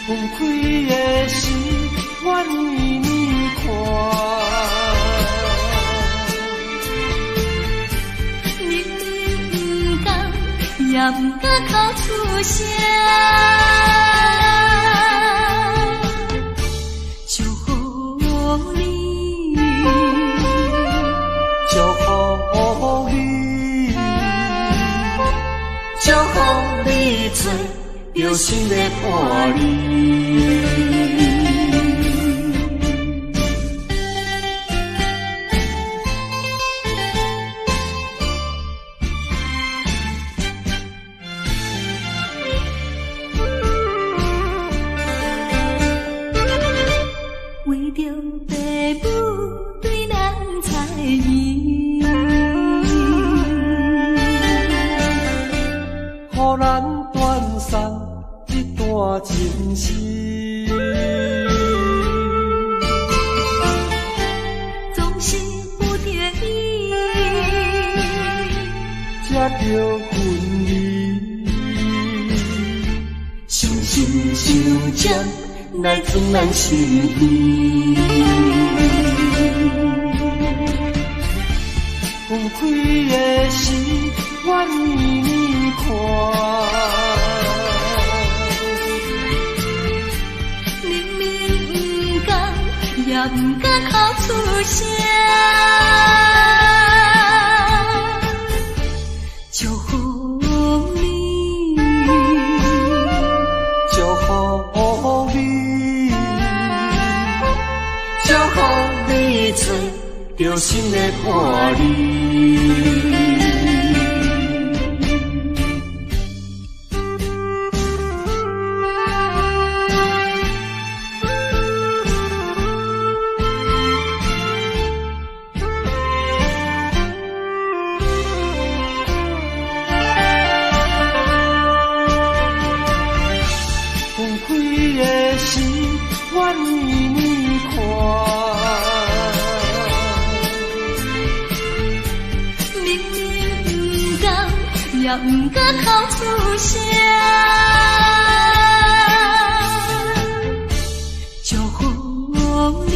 放开的心，愿意你看。明明不甘，也不敢哭出声。祝福你，祝福你，祝福你做有心的伴侣。为着父母对咱猜疑，予咱断送一段情丝。总是不得已，才着分离。伤心伤针来装咱心意。放开的心，愿意你看。明明不甘，也不敢哭出声。祝福你，祝福你，祝福你做着心的伴侣。放开的心，愿意你看。明明不甘，也不敢哭出声。祝福你，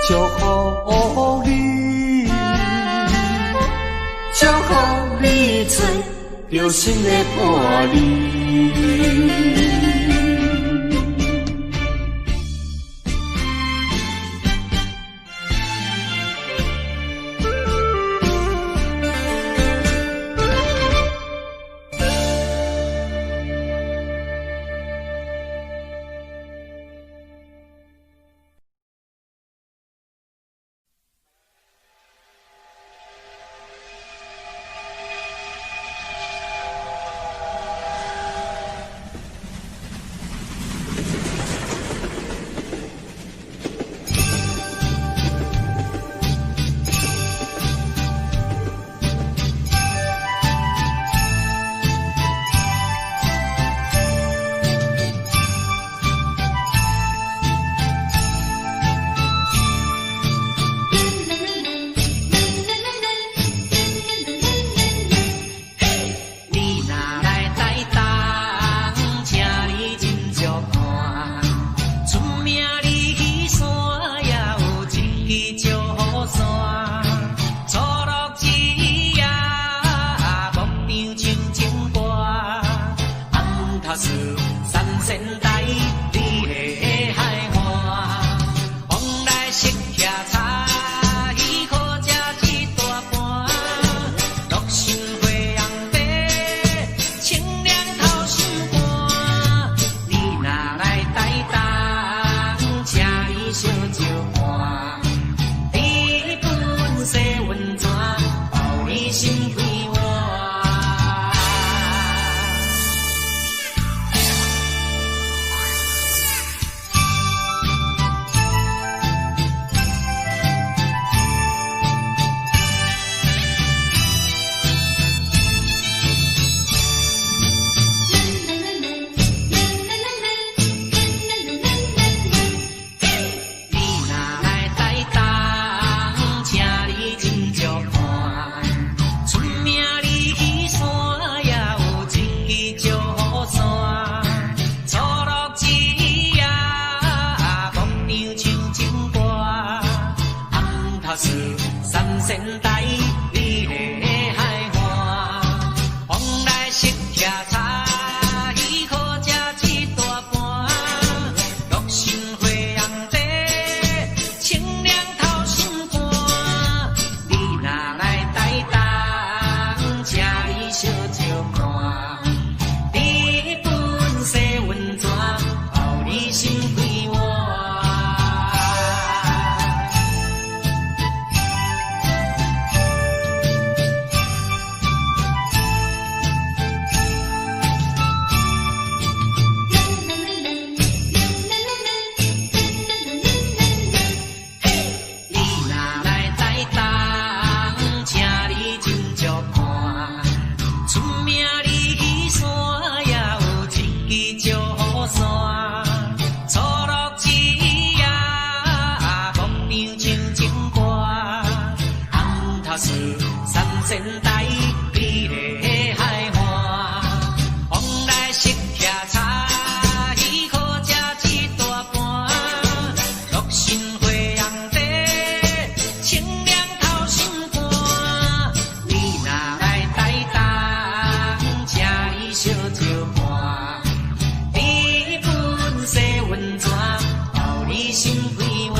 祝福你，祝福你做着心的伴侣。三仙台美丽的海岸，往来食徛茶鱼可食一大盘，乐心花红茶，清凉透心肝。你若来台东，请伊小招看，日本洗温泉，互你心开换。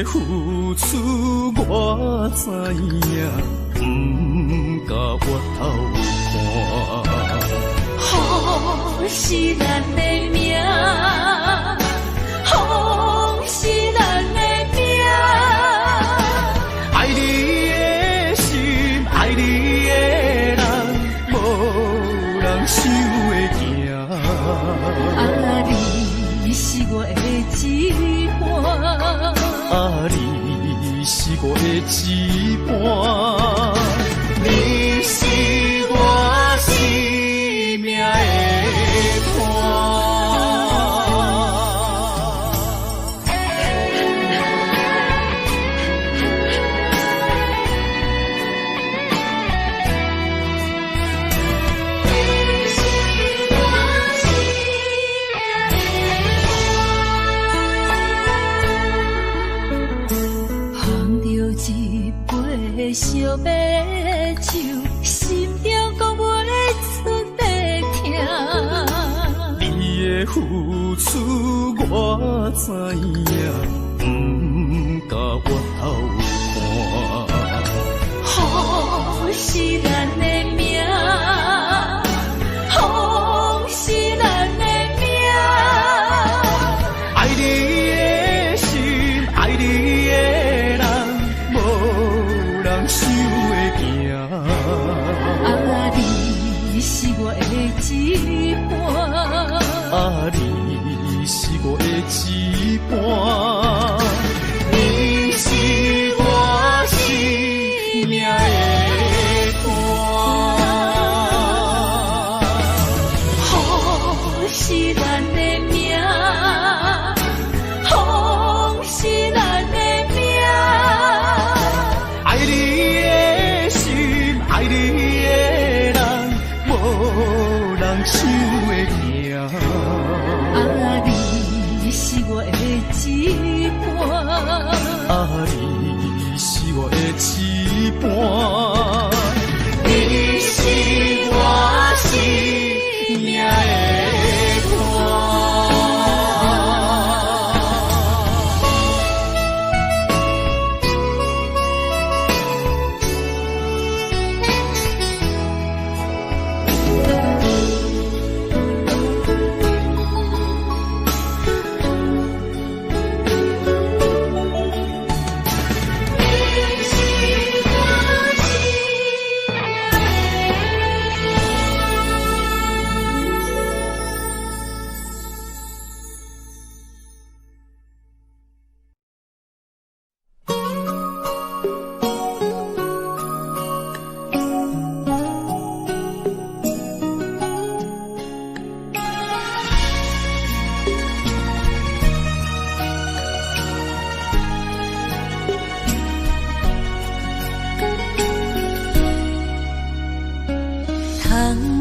的付出我知影，不甲我头看。风是咱的命，风是咱的命。爱你的心，爱你的人，无人收会行。啊，你是我的一半，啊，你是我的一半，你是我生命的伴。烧白酒，心中讲袂出的痛。你的付出我知影，不甲我头看。风是咱的命，风是咱的命。爱你的心，爱你的人，无人收会行。啊，你是我的一半，啊，你是我的一半，你是我生命的伴。风是咱的命，风是咱的命。爱你的心，爱你的人，无人收会行。啊，你是我的一半，啊，你是我的一半，你是我生命的伴。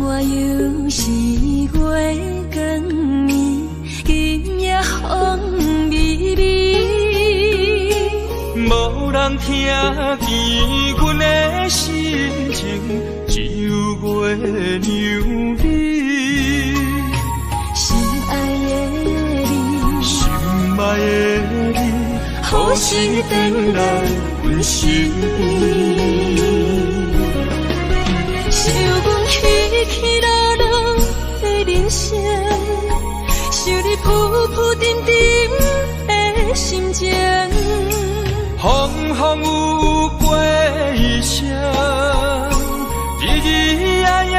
我又是月光暝，今夜风微微，无人听见阮的心情，只有月娘你。心爱的你，心爱的你，何时回来阮心意？想阮起起落落的人生，想你浮浮沉沉的心情。风风有过一生，日日夜夜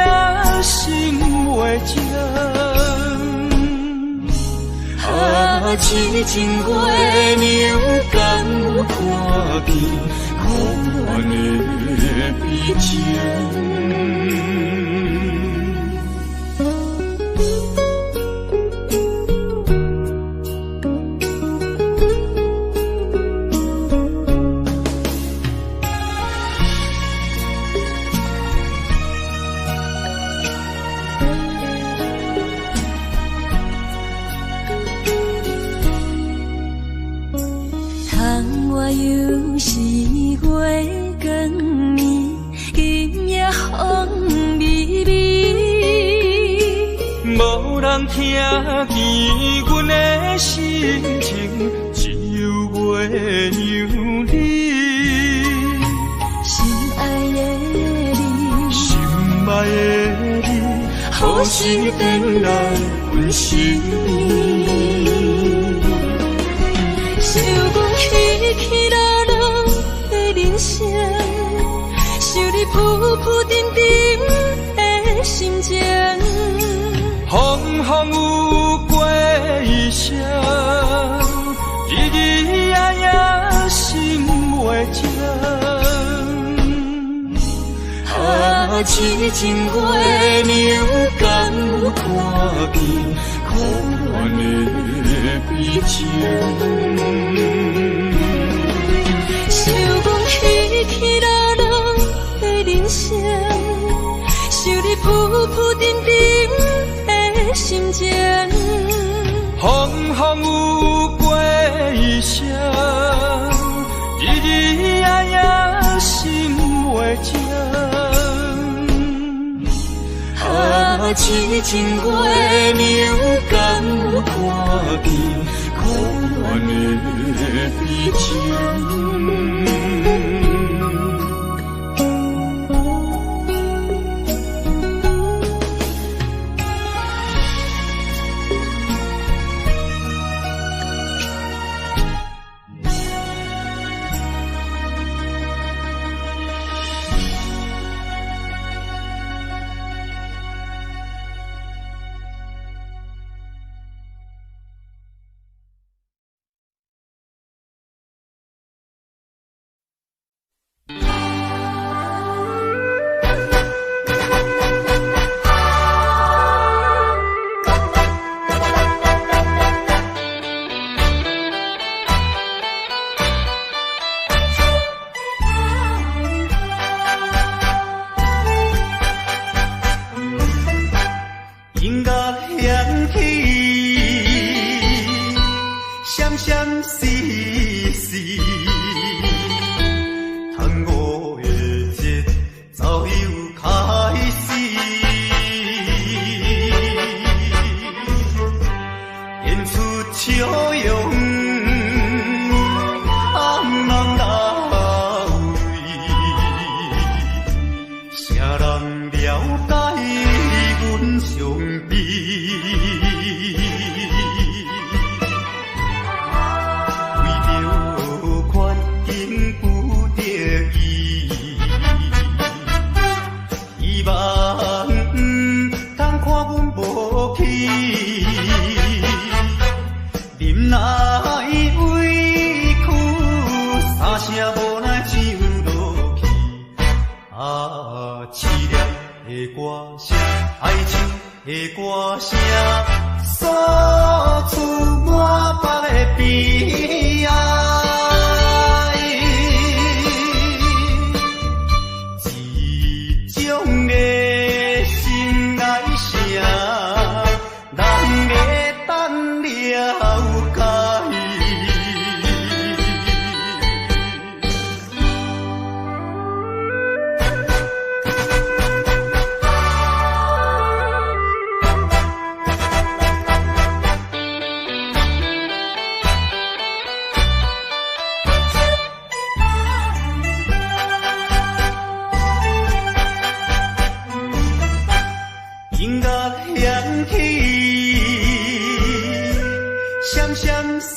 心袂静。啊，痴情月娘敢有看见可怜的悲情？我又是月光暝，今夜风微微，无人听见阮的心情，只有牛你，心爱的你，心爱的你，好心回来阮心意。想阮起起落落的人生，想你浮浮沉沉的心情。风风有过一声，日日夜夜心袂静。啊，痴情月娘敢有看见可怜的悲情？想阮起起落落的人生，想你浮浮沉沉的心情。风风有过一声，日日夜夜心袂静。啊，痴情月娘敢有看见可怜的悲情？音乐响起，闪闪烁烁，tango的节奏又开始，演出笑容，红人来为，啥人了解？兄弟，为着环境不得已，希望通看阮无去，忍耐委屈，三声无奈唱落去，啊，凄凉的歌声，爱唱的歌声，诉出满腹的悲哀。一种的心爱声，人会当了解。音乐响起，闪闪烁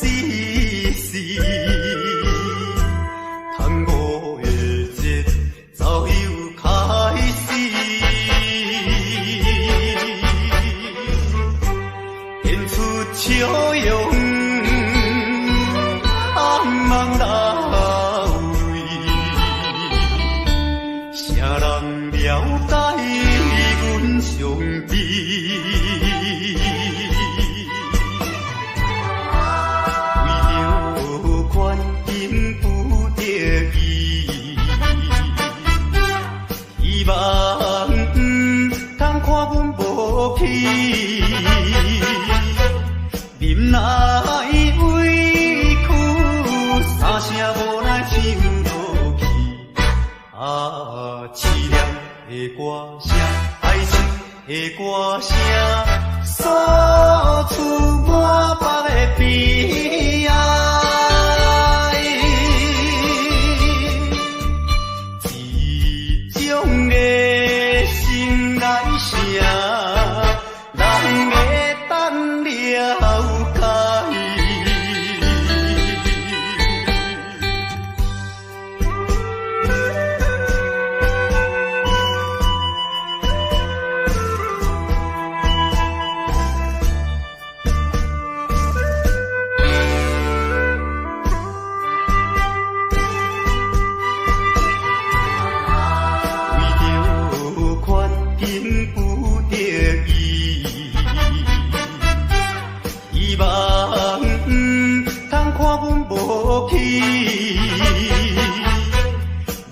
烁，tango的节奏又开始，演出笑容，红人来为，啥人了解？兄弟，为着环境不得已，希望通看阮无去，忍耐委屈，三声无奈唱落去，啊，凄凉的歌声。的歌声，诉出满腹的悲哀。看阮无去，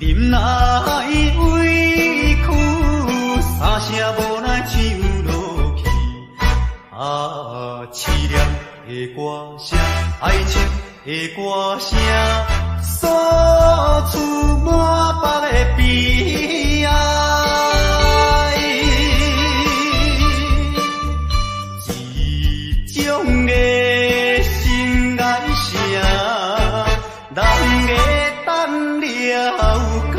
忍耐委屈，三声无奈唱落去。凄凉的歌声，爱情的歌声，诉出满腹的悲哀。一种的心爱声，人会等了解。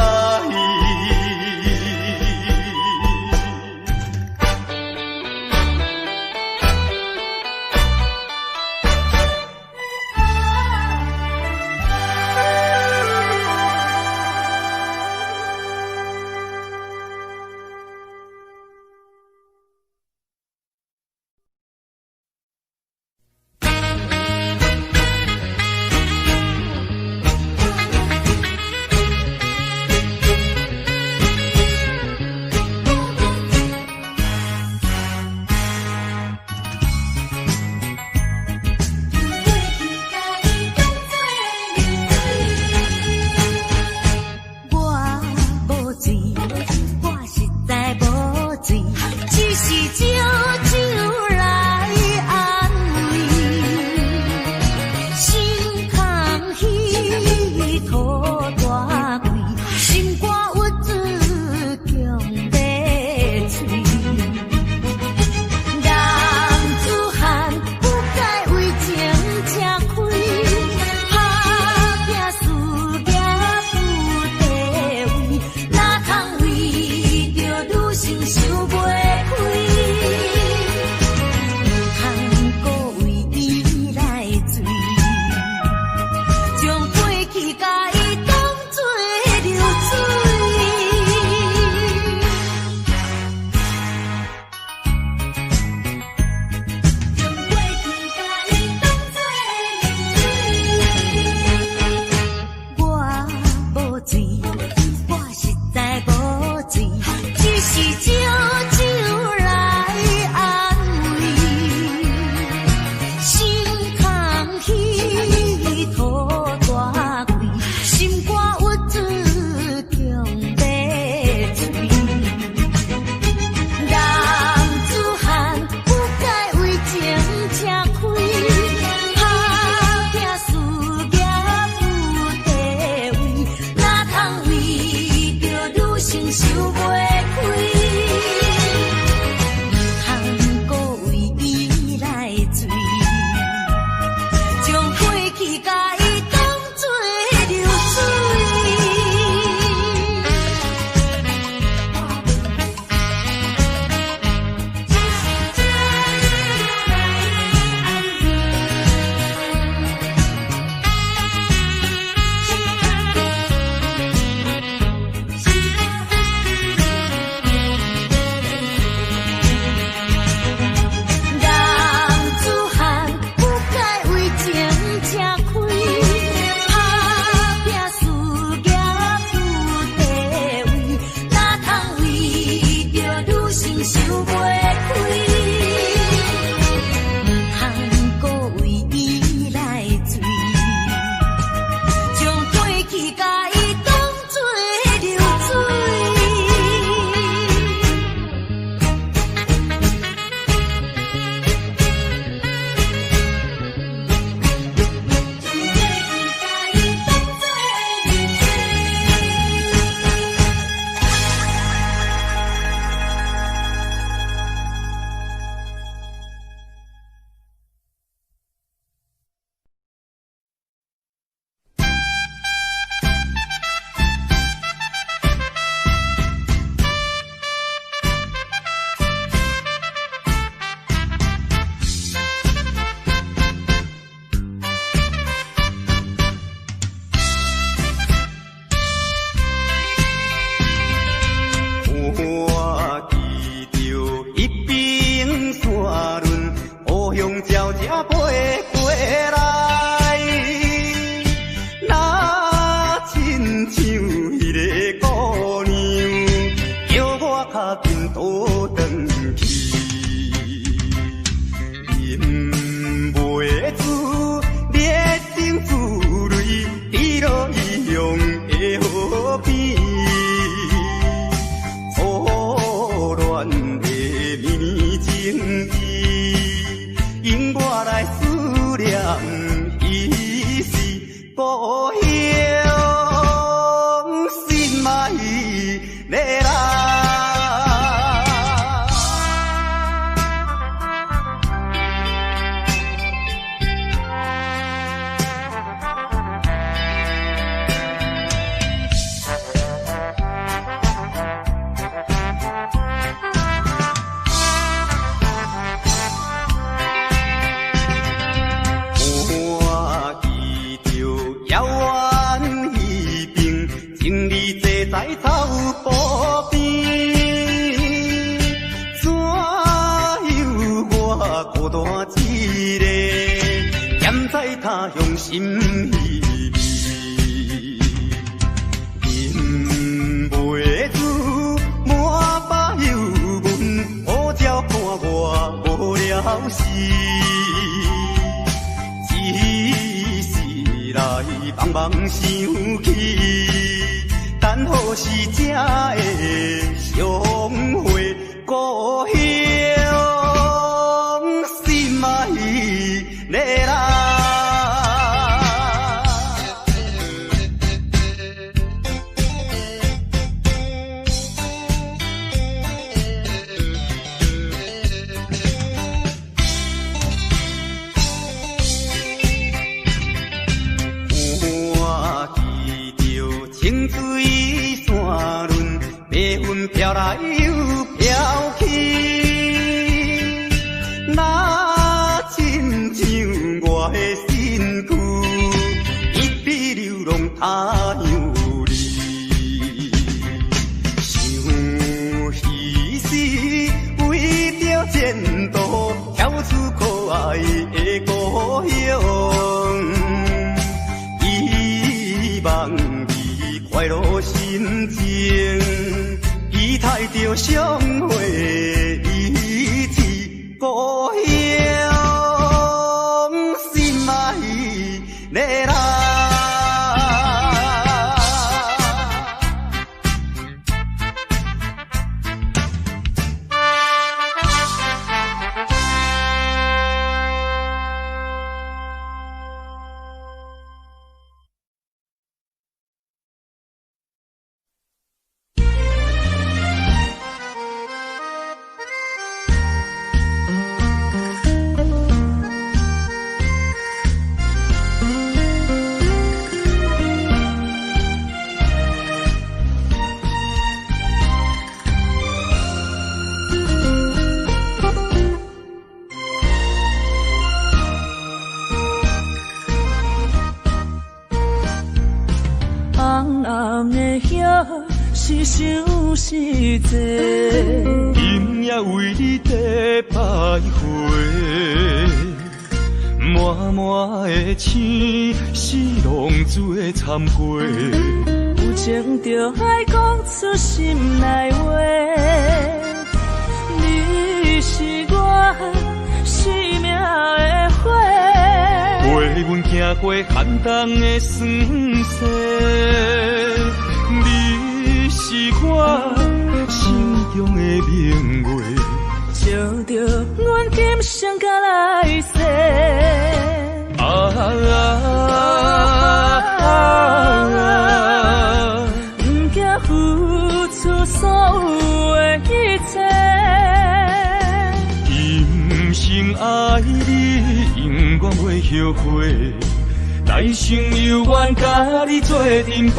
故乡，心爱的人。在走步边，怎有我孤单一个，踮在他乡心稀微，忍袂住满把忧闷，乌鸟看我无了时，一时来茫茫想起。等何时才会相会？故乡，心爱的人。我记着清水。飘来又飘去，那亲像我的身躯，一笔流浪他乡里。想彼时为着前途，跳出可爱的故乡，希望你快乐心情。期待着相会一次，故乡，心爱的人。是想是坐，今夜为你在徘徊，满满的青是浪水参过，有情就爱讲出心内话，你是我生命的花，陪阮行过寒冬的酸涩。是我心中的明月，照着阮今生甲来世。不惊付出所有的一切，今生爱你，永远袂后悔。来生有缘，甲你做阵陪。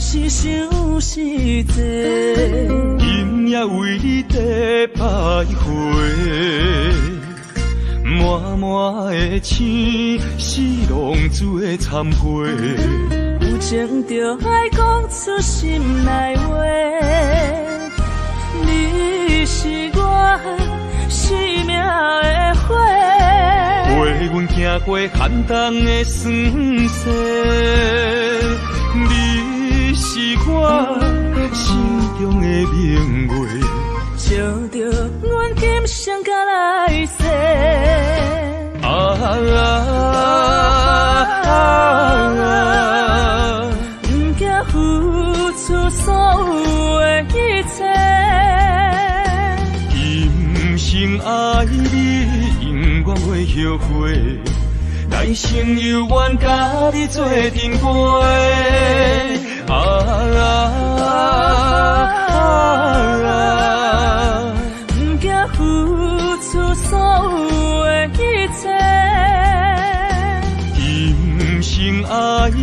是想是坐，今夜为你在徘徊，满满的青是浪水参过，有情就爱讲出心内话，你是我生命的花，陪阮行过寒冬的酸涩。你是中的明月，照着阮今生甲来世。不惊付出所有的一切。今生爱你，永远袂后悔。来生有缘，甲你做阵陪。不惊付出所有的一切。今生爱你，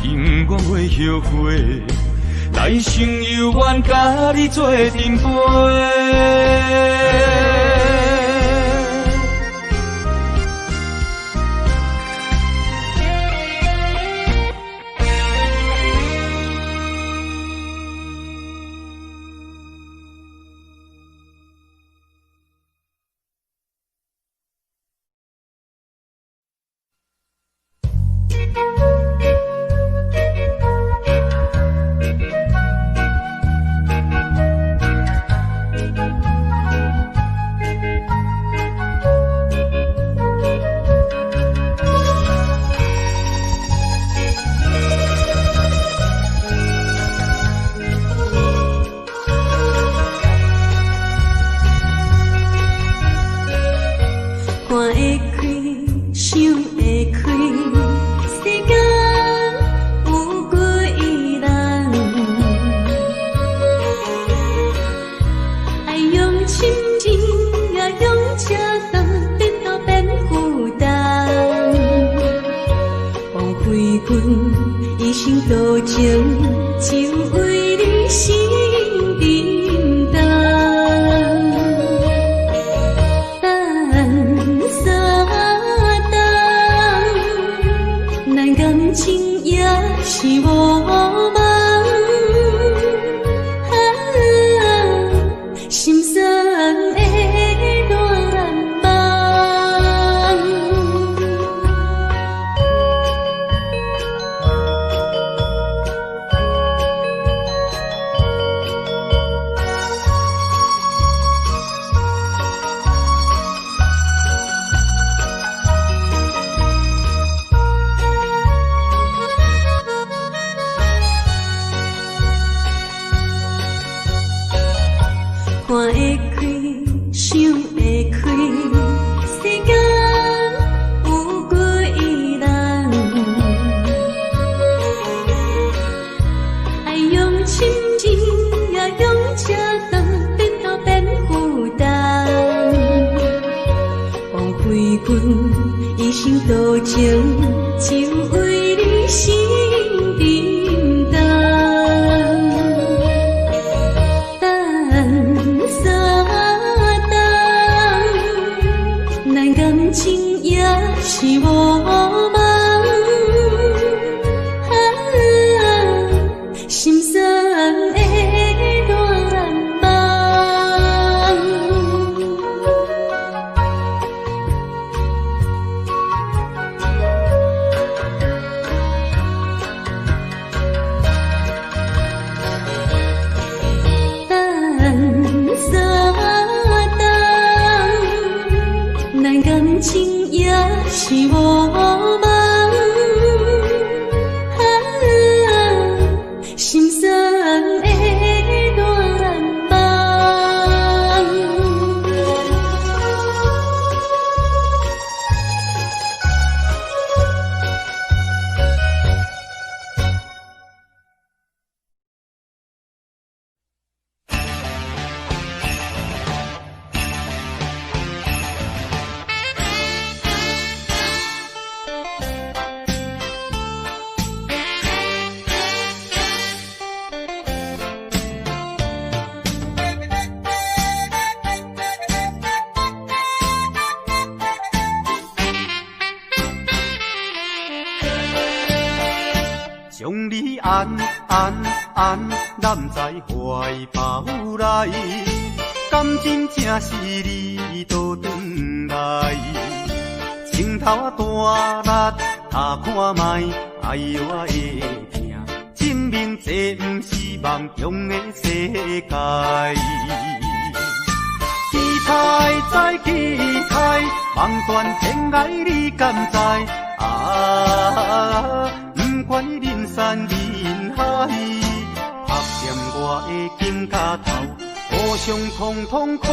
永远袂后悔。来生有缘，甲你做阵陪。将你安揽在怀抱内，感情正是你倒转来，镜头大力，他看卖，哎呦我会疼，证明这不是梦中的世界。期待再期待，望断天涯你敢知？不管人山人海，拍掂我的金甲头，互相通通快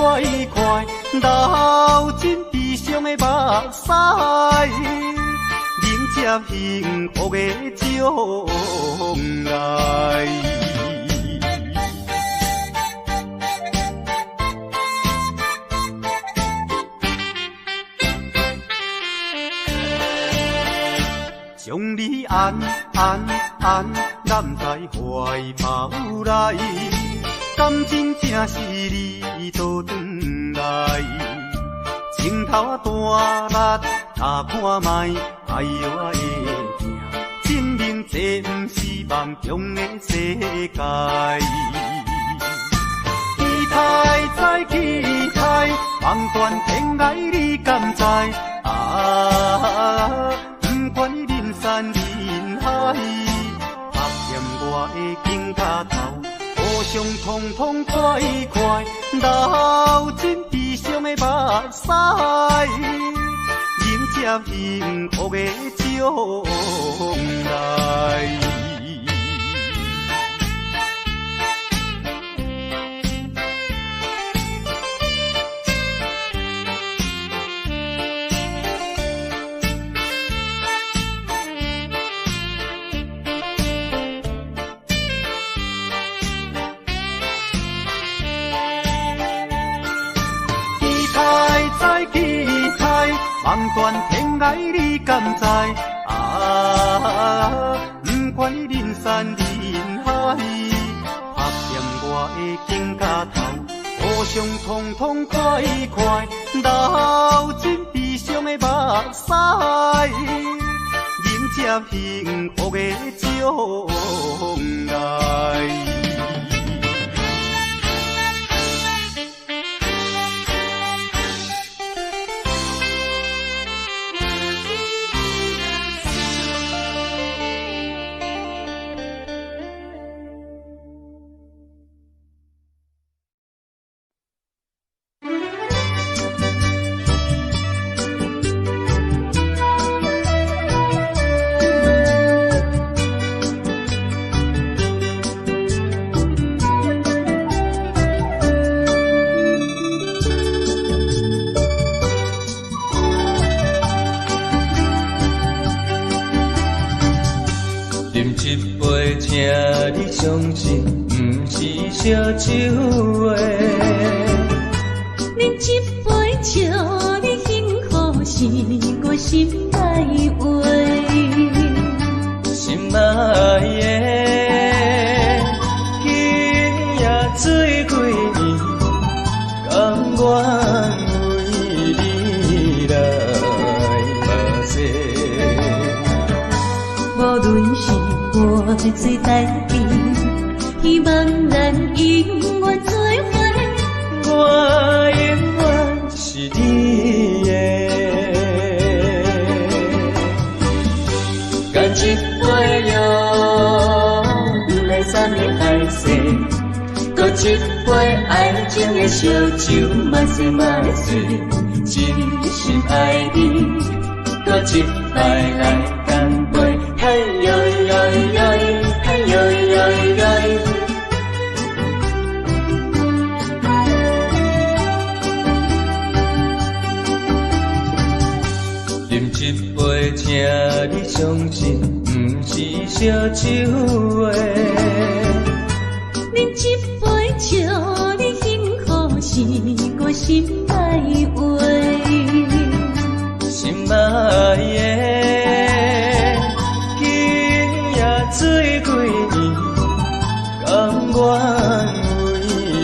快，流尽悲伤的目屎。迎接幸福的将来。将你安揽在怀抱内，感情正是你倒转来，情头大力查看卖，哎呦我的命，证明这不是梦中的世界。期待再期待，望断天涯你敢知？不管人山人海，拍掂我的金甲头，互相通通快快，流尽悲伤的目屎，迎接幸福的将来。望断天涯你敢知？不管人山人海，拍掂我的金甲头，互相通通快快，流尽悲伤的目屎，迎接幸福的将来。相信不是烧酒话，饮一杯笑你幸福是我心内话，心爱的，今夜醉几年，甘愿为你来目屎。无论是我最台边。希望咱永远做伙，我永远是你的。干一杯了，不来三年海誓，搁一杯爱情的烧酒，慢细慢细，真心爱你，搁一摆来干杯，嘿呦呦呦，嘿呦呦呦。饮一杯，请你相信，不是烧酒话。饮一杯，笑你幸福是我心内话。心爱的，今夜醉几年，甘愿为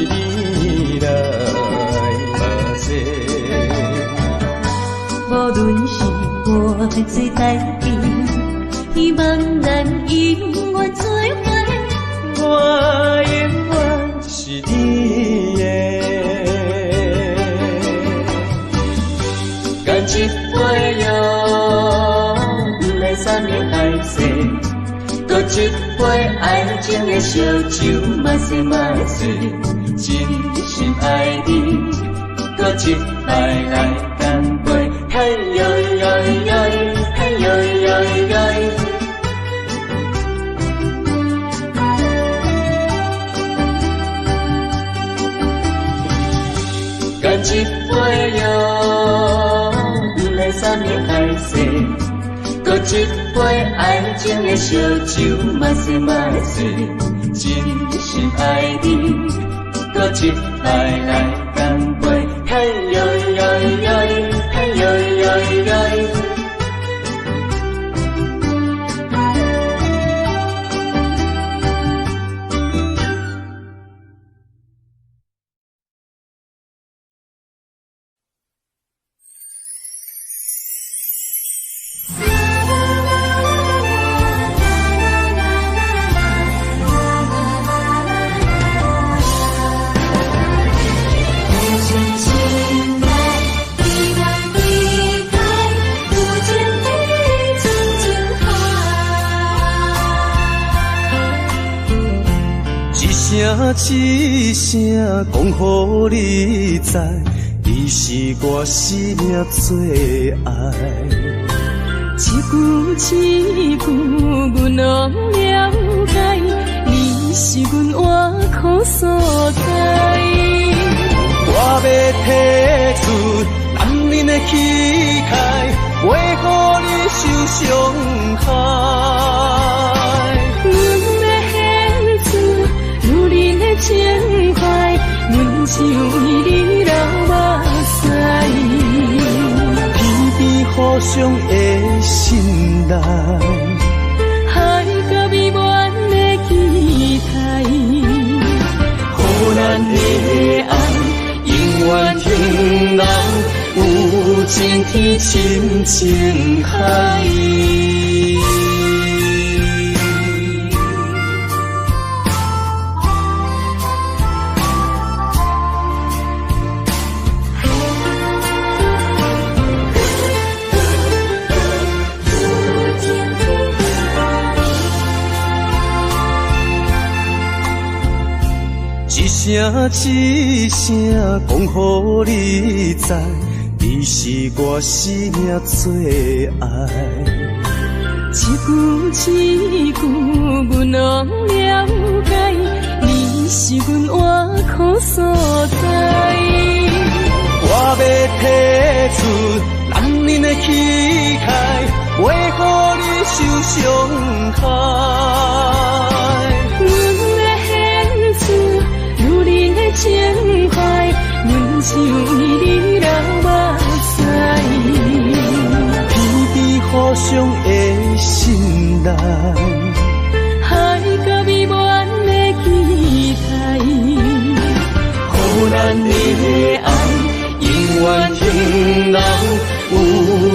你来目屎。无论是我最台边，希望咱永远做伙，我永远是你的。干一杯了，不来三年海誓，搁一杯爱情的烧酒，嘛细嘛醉，真心爱你，搁一摆来干杯，嘿呦呦呦，嘿呦呦呦。干一杯哟，不来三年开始。搁一杯爱情的烧酒，嘛细嘛醉，真心爱你，搁一摆来干杯，嘿呦呦呦，嘿呦呦呦。一声讲予你知，你是我生命最爱。一句阮拢了解，你是阮活苦所在。我要提出男人的气概，袂予你受伤害。情怀，阮只为你流目屎，天边互相的信赖，海角美满的期待，予咱的爱永远停留有情天深情海。一声讲予你知，你是我生命最爱。一句阮拢了解，你是阮活苦所在。我要提出男人的气概，袂予你受伤害。情怀，阮只为你流目屎，天边互相的信赖，海角美满的期待，予咱的爱永远停留有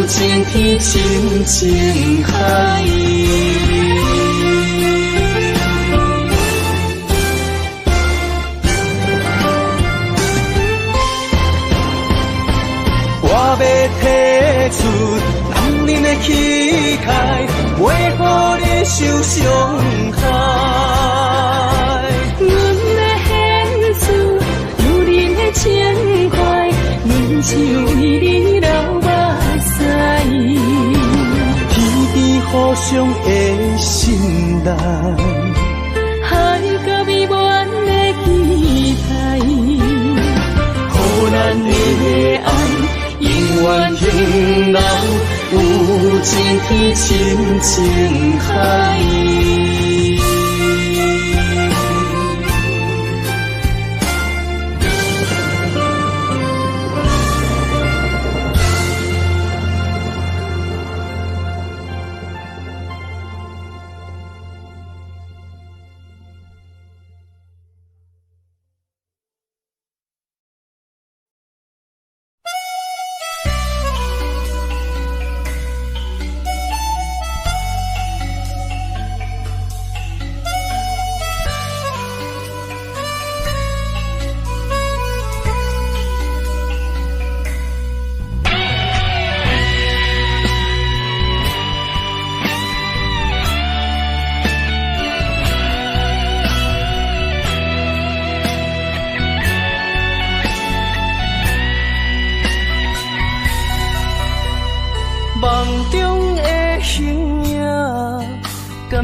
情天深情海。我要提出男人的气概，袂予你受伤害。阮要献出女人的情怀，阮只为你流目屎，天边互相的信赖，海角美满的期待，予咱的爱永远停留有情天深情海。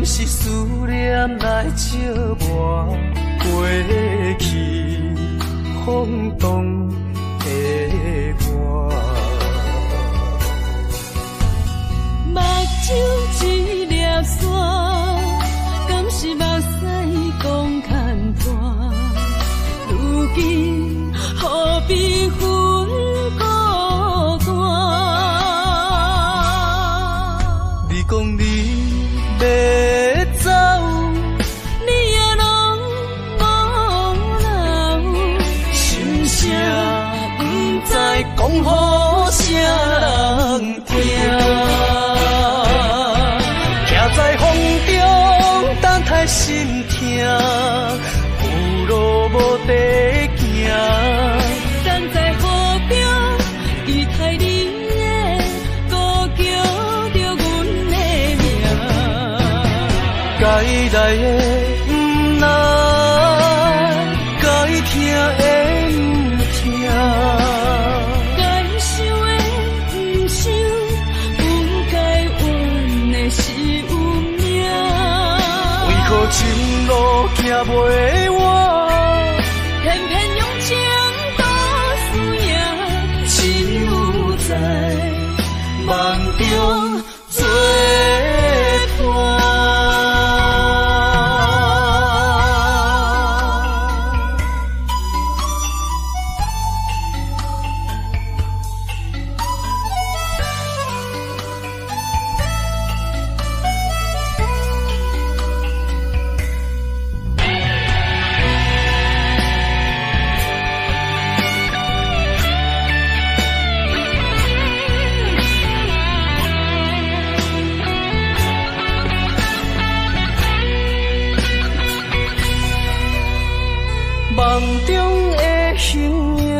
敢是思念来笑我过去风动的我？目睭一粒沙，敢是目屎讲牵拖？如今何必分孤单？你讲你要走，你也拢无留，心声不知讲予啥人听。徛在风中，等待心痛，有路无地行。站在河边，伊待你的孤叫着阮的名。该来的不来，该听的不听。该想的不想，不该怨的是有命。为何情路行袂完？偏偏用情多输赢，只有在梦中做伴。梦中的形影，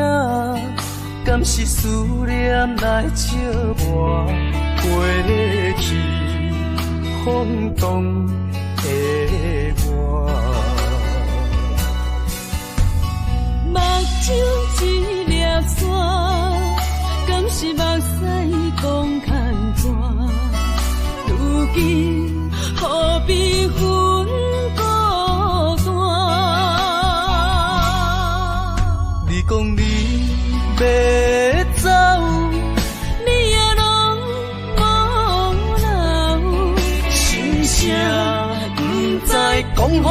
敢是思念来笑我过去风动的我？目睭一粒沙，敢是目屎讲牵拖？如今何必分孤单？你讲你要走，你也拢无留，心声不知讲予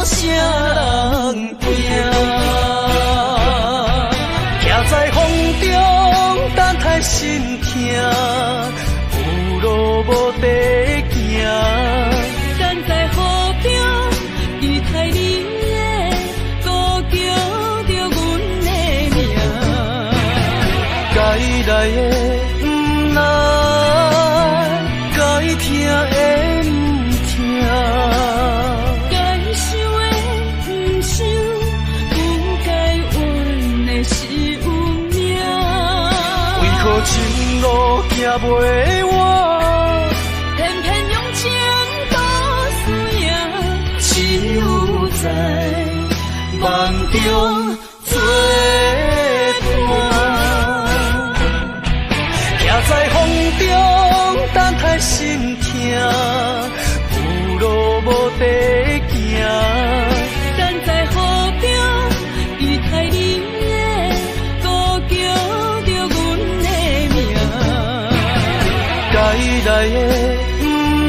啥人听。徛在风中，等待心痛，有路无地行。站在河边，伊待你的孤叫着阮的名。该来的不来，该听的不听。该想的不想，不该怨的是有命。为何情路行袂完？偏偏用情多输赢，只有在梦中做伴。徛在风中，等待心痛，有路无地行。站在河边，伊待你的孤叫着阮的名。该来的不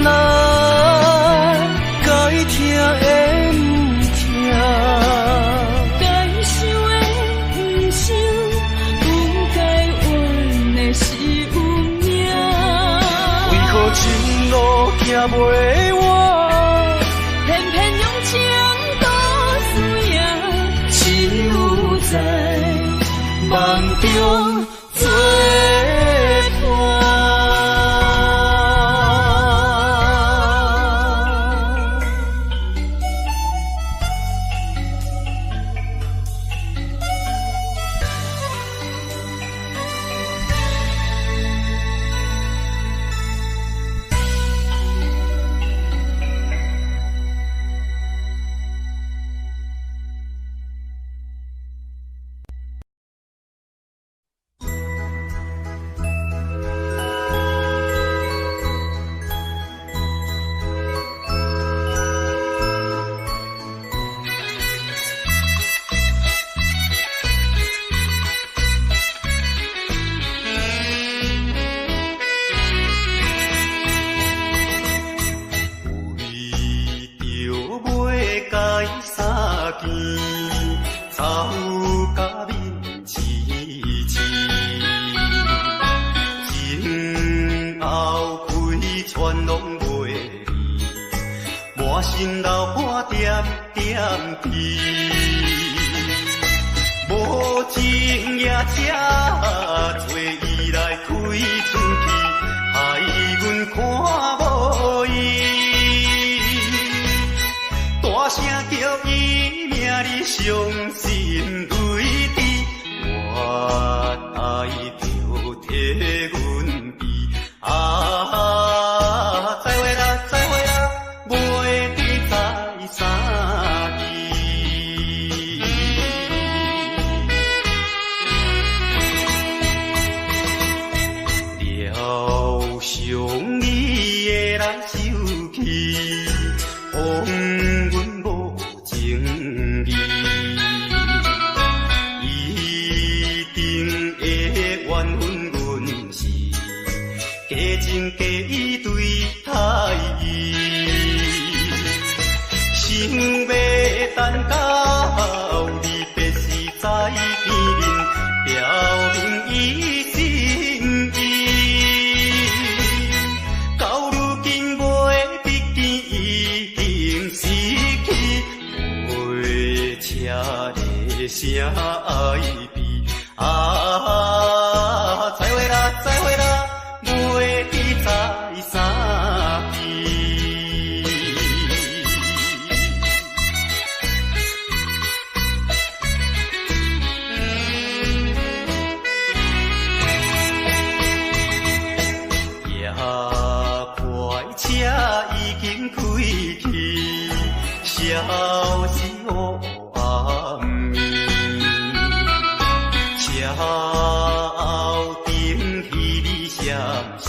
来，该听的不听。该想的不想，不该怨的是有命。为何情路行袂完？偏偏用情多输赢，只有在梦中做伴。改三件，走甲面痴痴。前后开全拢袂离，满心流汗点点滴。无情也这找伊来开春去，害阮看无伊。大声叫伊名里伤心泪滴，我爱着替阮悲。再会啦，再会啦，袂知在啥地。了伤你的来手气，枉阮无情义。一定会怨恨阮是假情假意对待伊，想要等到你别时在见面，表明伊心意。到如今袂得见，已经失去，袂车的声爱悲。再会啦，再会啦，袂知在啥地。也快车已经开去，消息黑暗暝。车后顶彼你闪是，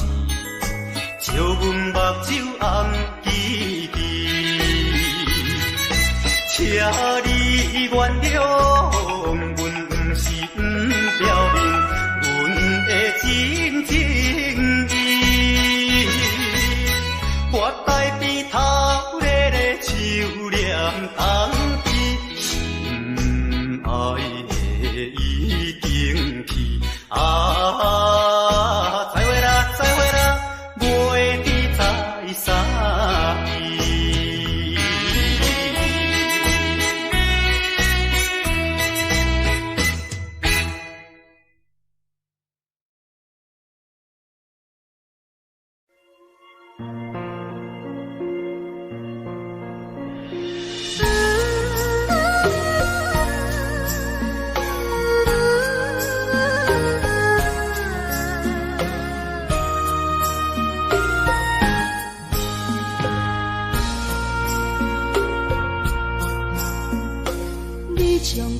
照阮目睭红记记。请你原谅，阮不是不表明阮的真情意。我在边头咧咧手念冬天，心爱的已经去。再会啦，再会啦，袂知在啥地。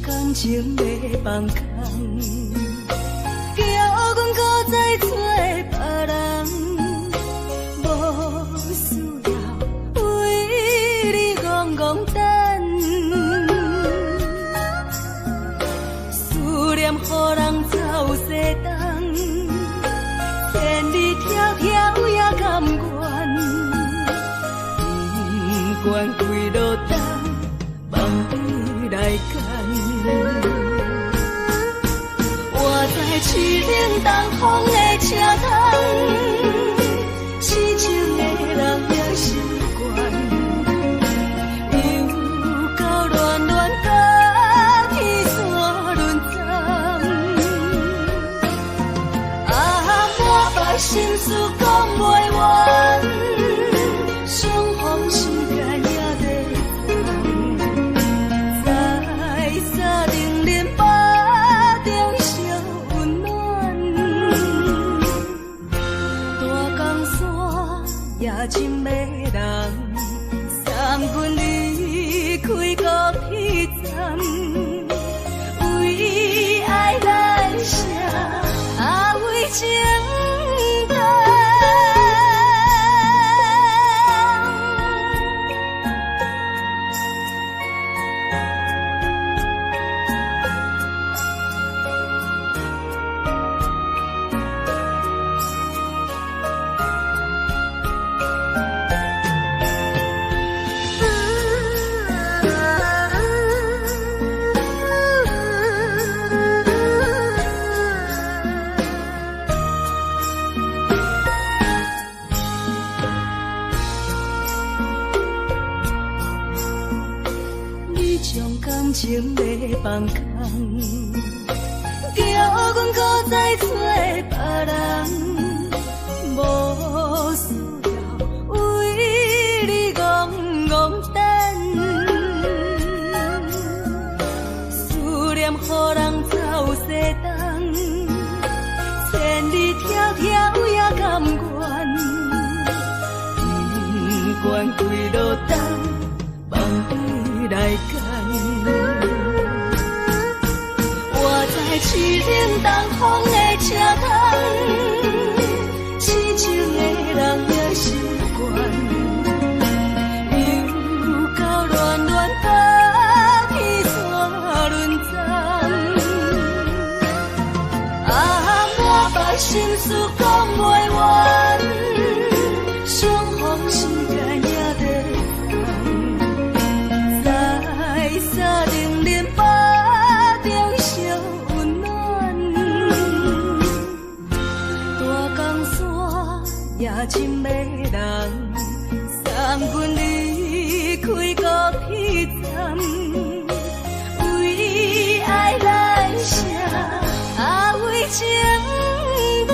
感情要放空，叫阮搁再找别人，无需要为你戆戆等。思念予人走西东，千里迢迢也甘愿，不管几路灯，望你来干。我在去冷东风的车头，痴情的人也习惯，又到乱乱甲天山轮站。我把心事讲袂完，相逢时间也在在定林巴中小温暖。将感情要放空，叫阮搁再找别人，无需要为你戆戆等，思念予人走西东，千里迢迢也甘愿，不管几路灯，梦比来赶。我在痴冷东风的车窗，痴情的人也习惯，又到乱乱把天山轮转。啊，我把心事讲袂完，相逢时间也在等，在沙冷冷巴中烧温暖，大江山也真迷人，送阮离开高铁站，为爱来写为情淡。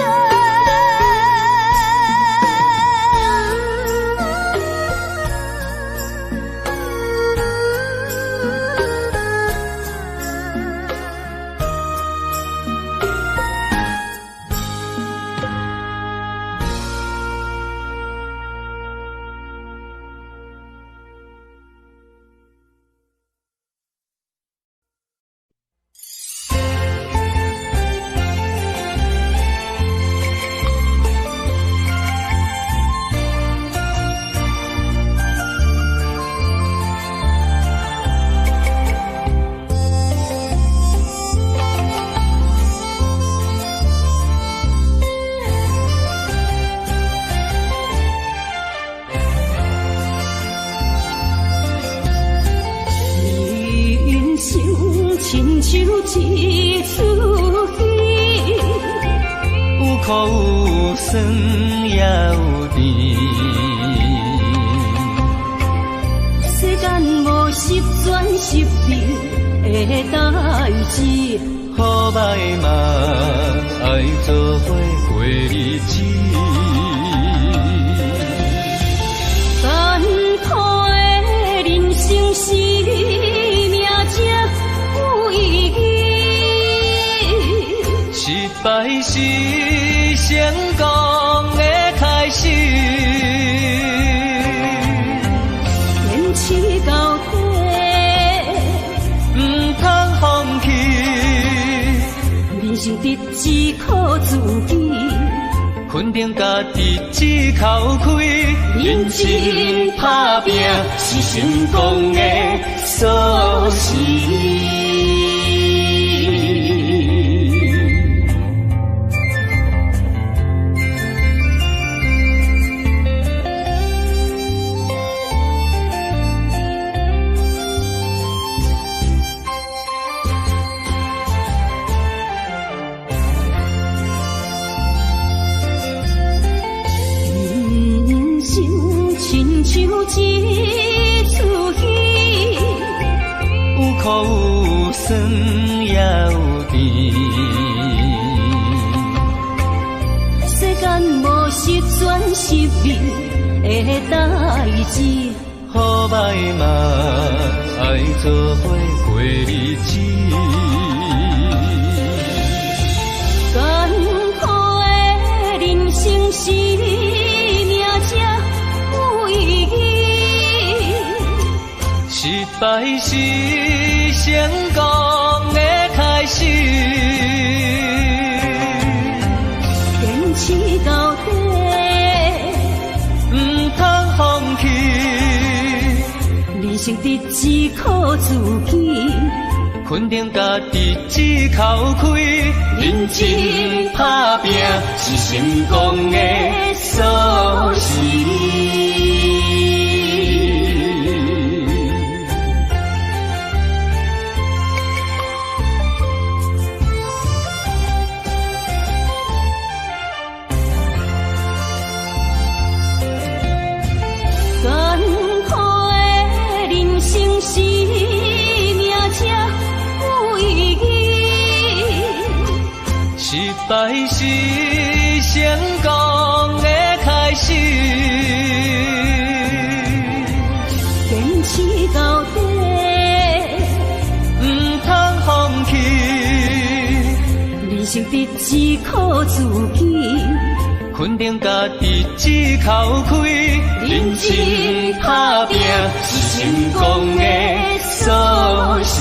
亲像一出戏，有苦有酸也有甜。世间无十全十美的代志，好歹嘛爱做伙过日子。艰苦的人生是命才有意义，失败是成功的开始。坚持到底，唔通放弃。人生得只靠自己，肯定家己只口开，认真打拼是成功的锁匙。亲像一出戏，有苦有酸也有甜。世间无十全十美的代志，好歹嘛爱做伙过日子。艰苦的人生是命才有意义，失败是成功的开始。坚持到底，唔通放弃。人生得只靠自己，肯定家己只口开，认真打拼是成功的锁匙。艰苦的人生是败是成功的开始。坚持到底，唔通放弃，人生得只靠自己。肯定家己只口开，认真打拼是成功的锁匙。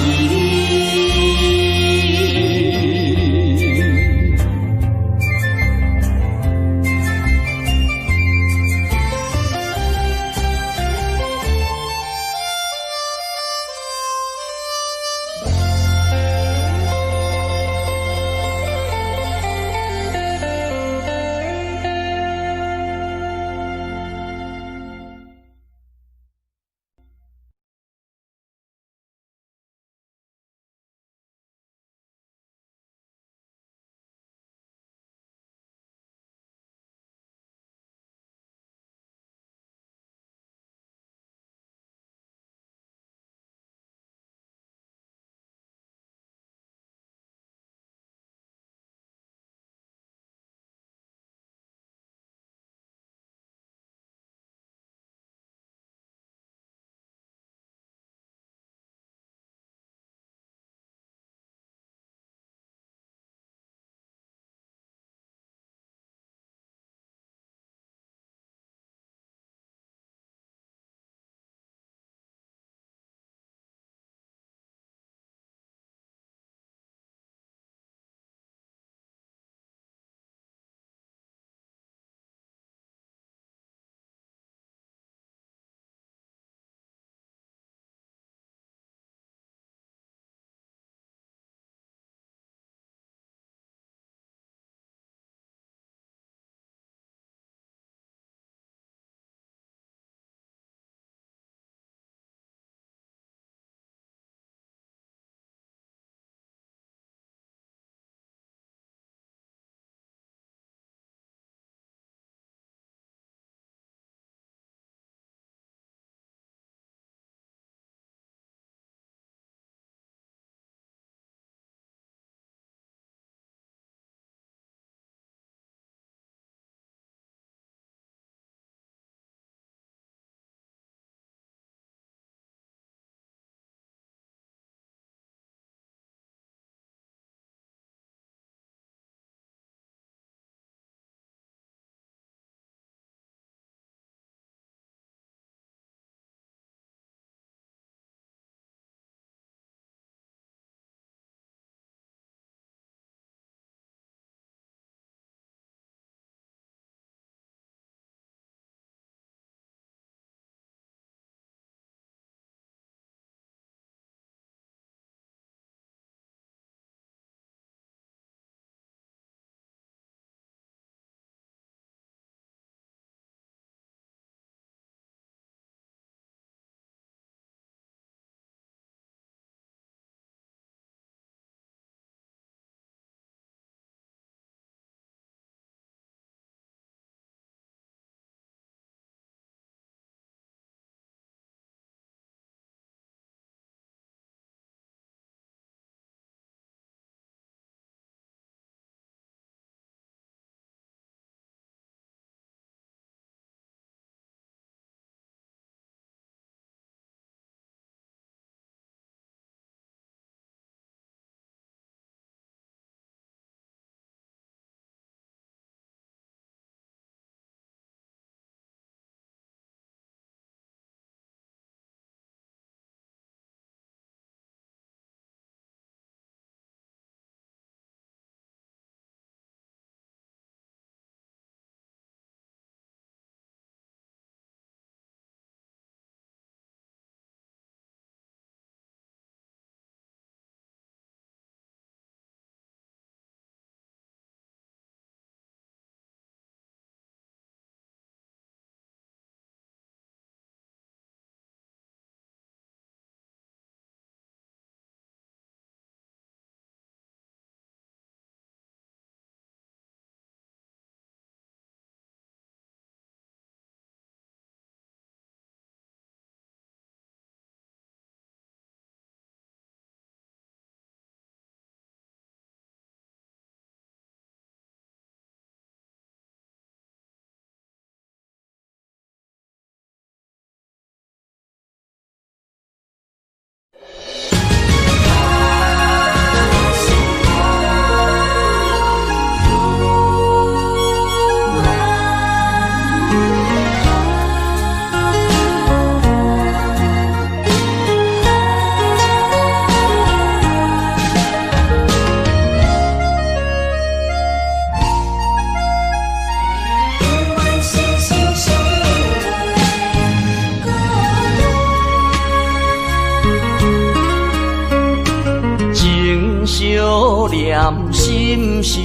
相念心相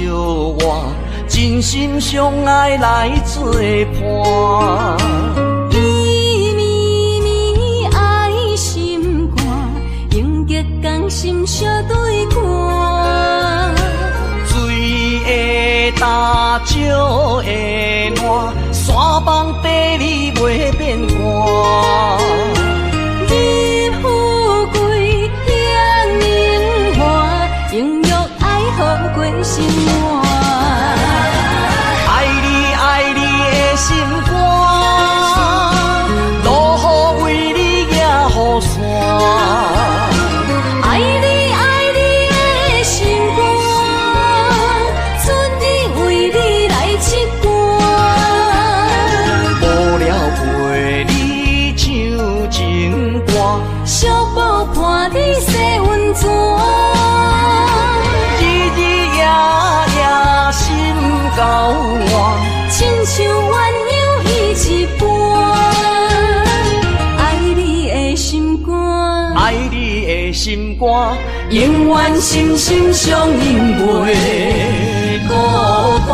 换，真心相爱来作伴。伊绵绵爱心肝，永结同心相对看。水会干，石会烂，山崩地裂袂变卦。日富贵享荣华，永浴爱好过生活。爱你爱你的心肝，落雨为你野雨伞。爱你爱你的心肝，春日为你来七歌。无聊陪你唱情歌，小宝伴你洗温泉。日日夜夜心交换，亲像鸳鸯彼一般。爱你的心肝，爱你的心肝，永远心心相印袂孤单。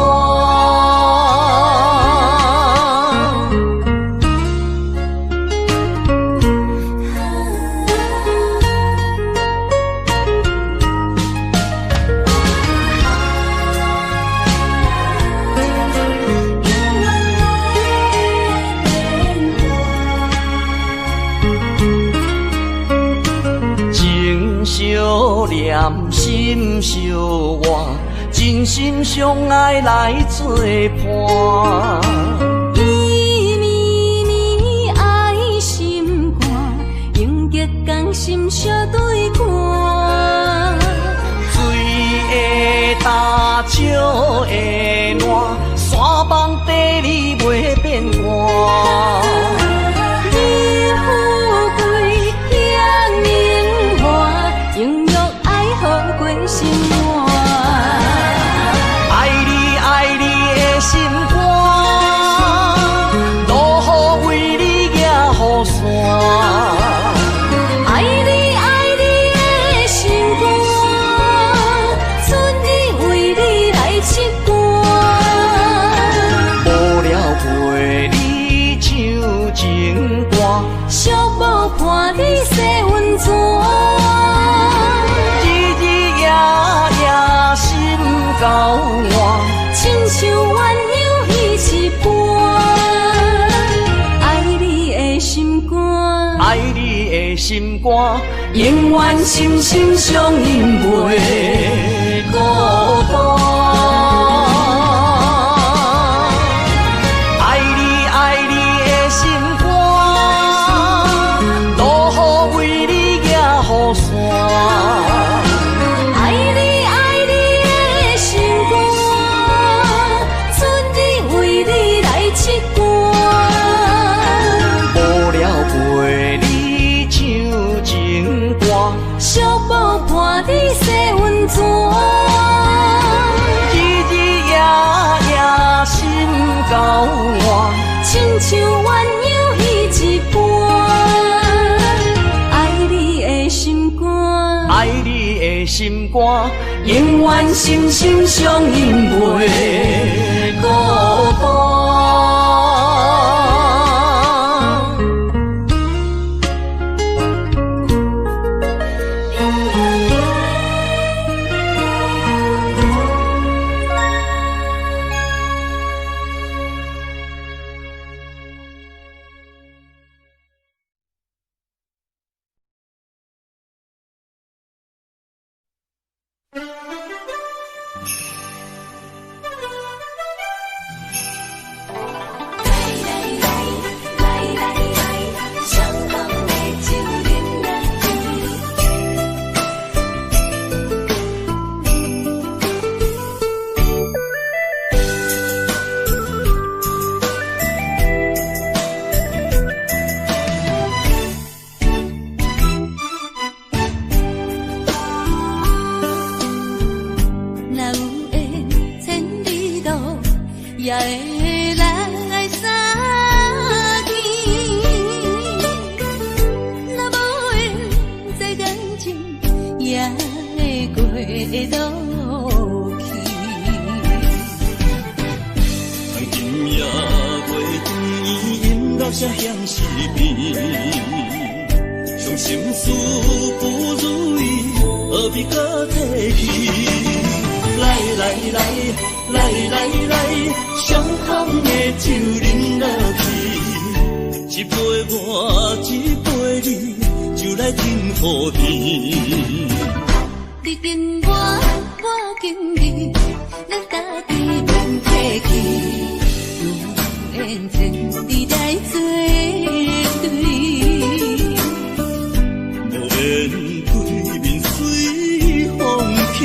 相念心相换，真心相爱来作伴。伊绵绵爱心肝，永结同心相对看。水会干，石会烂，山崩地裂袂变卦。日富贵享荣华，永浴爱好过生活。爱你爱你的心肝，落雨为你野雨伞。爱你爱你的心肝，春日为你来七歌。无聊陪你唱情歌，小宝伴你洗温泉。日日夜夜心交换，亲像鸳鸯彼一般。爱你的心肝，爱你的心肝，永远心心相印袂孤单。爱你爱你的心肝，落雨为你野雨伞。爱你爱你的心肝，春日为你来七歌。无聊陪你唱情歌，小宝伴你洗温泉。日日夜夜心交换，亲像鸳鸯彼一般。爱你的心肝，爱你的心肝，永远心心相印袂孤单。也会来相见，若无缘，这感情也会过路去。今夜月圆，因老声响是变，伤心事不如意，何必搁提起？来，伤痛的酒饮落去，一杯我，一杯你，就来停雨天。你跟我，我跟你，咱家己免客气，永远前伫来作对。无言对面随风去。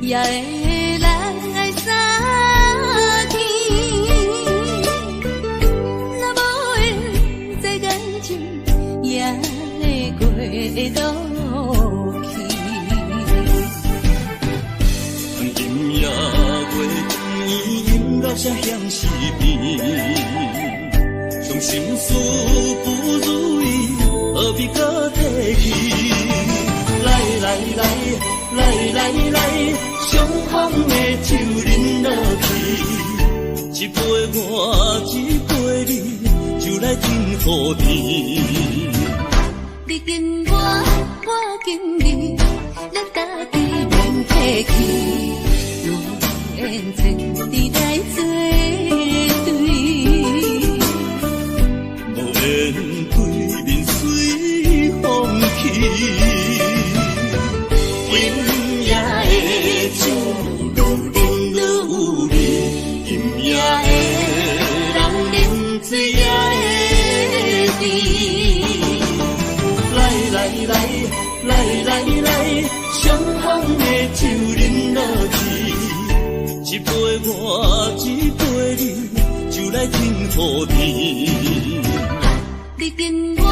也会来相见，若无缘这感情，也会过路去。今夜月圆，因老声响是变，伤心事不如意，何必搁提起？来，伤风的酒饮落去，一杯我，一杯你，就来停雨天。你跟我，我跟你，咱家己免客气，永远前伫来作对。无言对面随风去。来，伤风的酒饮落去，一杯我，一杯你，就来停雨天。你跟我，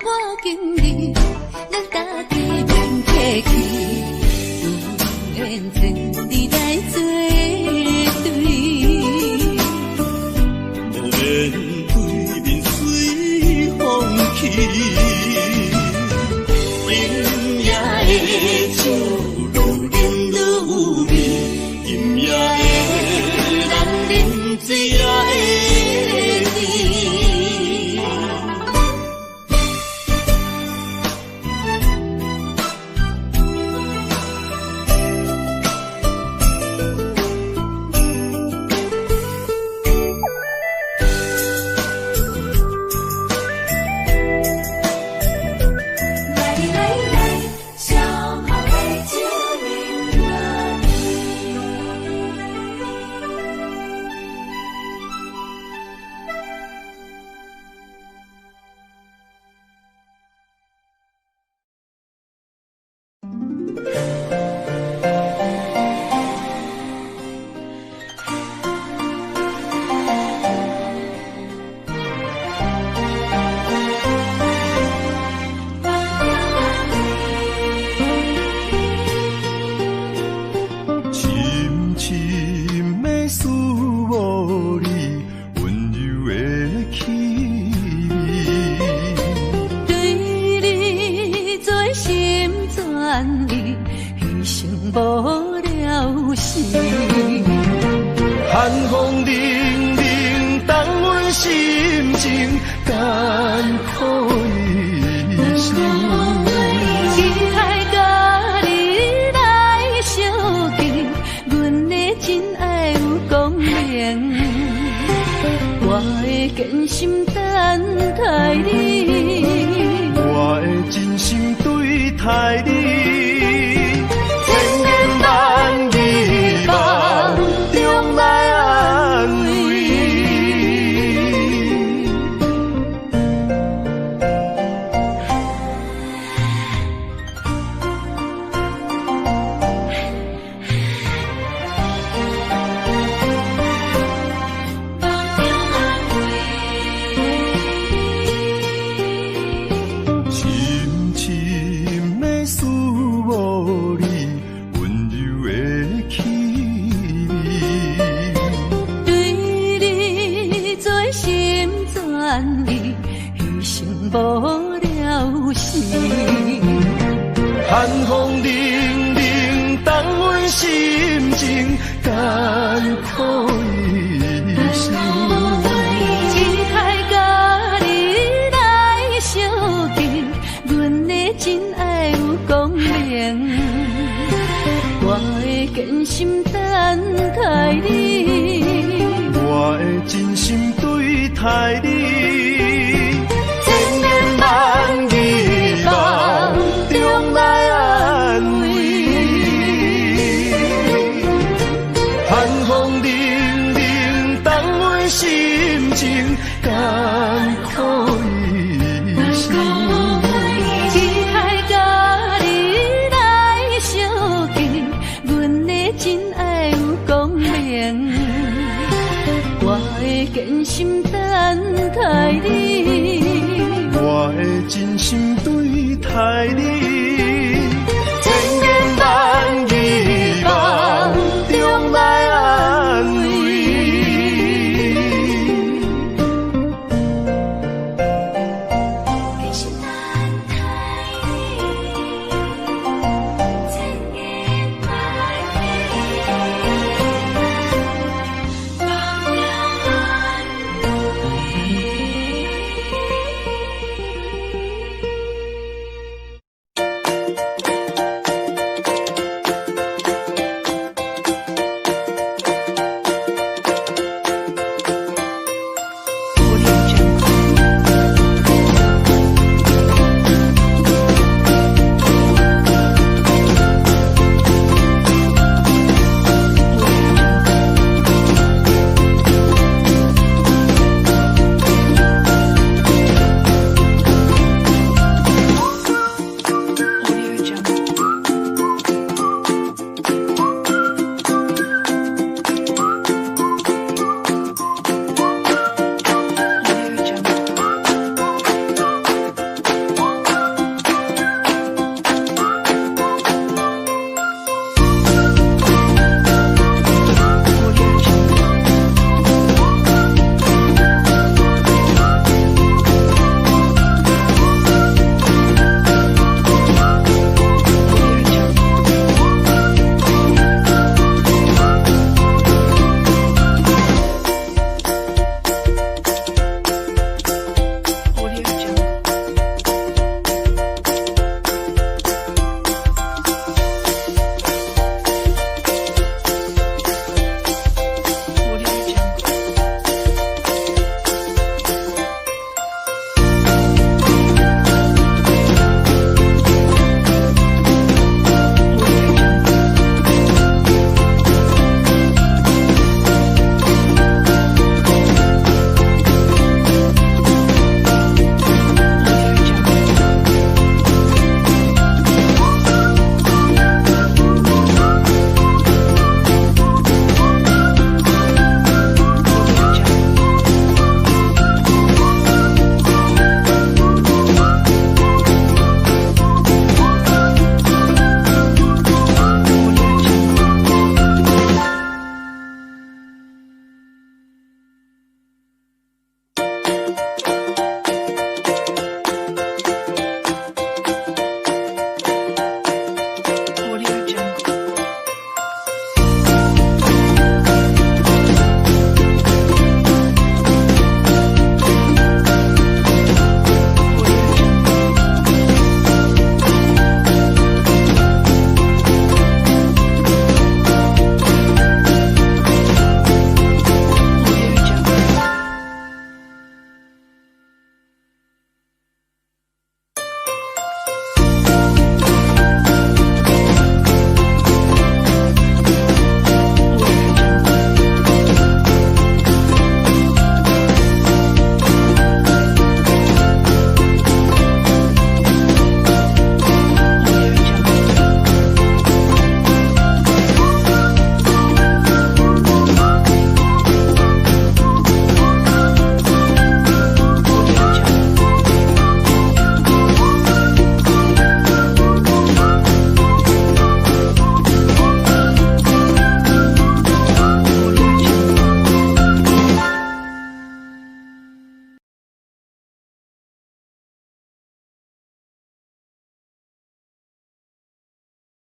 我跟你，咱家己免客气，永远前伫来作对。无言对面随风去。寒风凛凛，冻阮心情艰苦一生。期待甲你来相见，阮的真爱有光明，我会坚心等待你，我会真心对待你，千言万语望着。真心等待你，我的真心对待你，千言万语梦中来安慰。寒风凛凛，冻袂心情艰苦一生。期待甲你来相见，阮的真爱有光明。我会坚心等待你，我的真心对待你。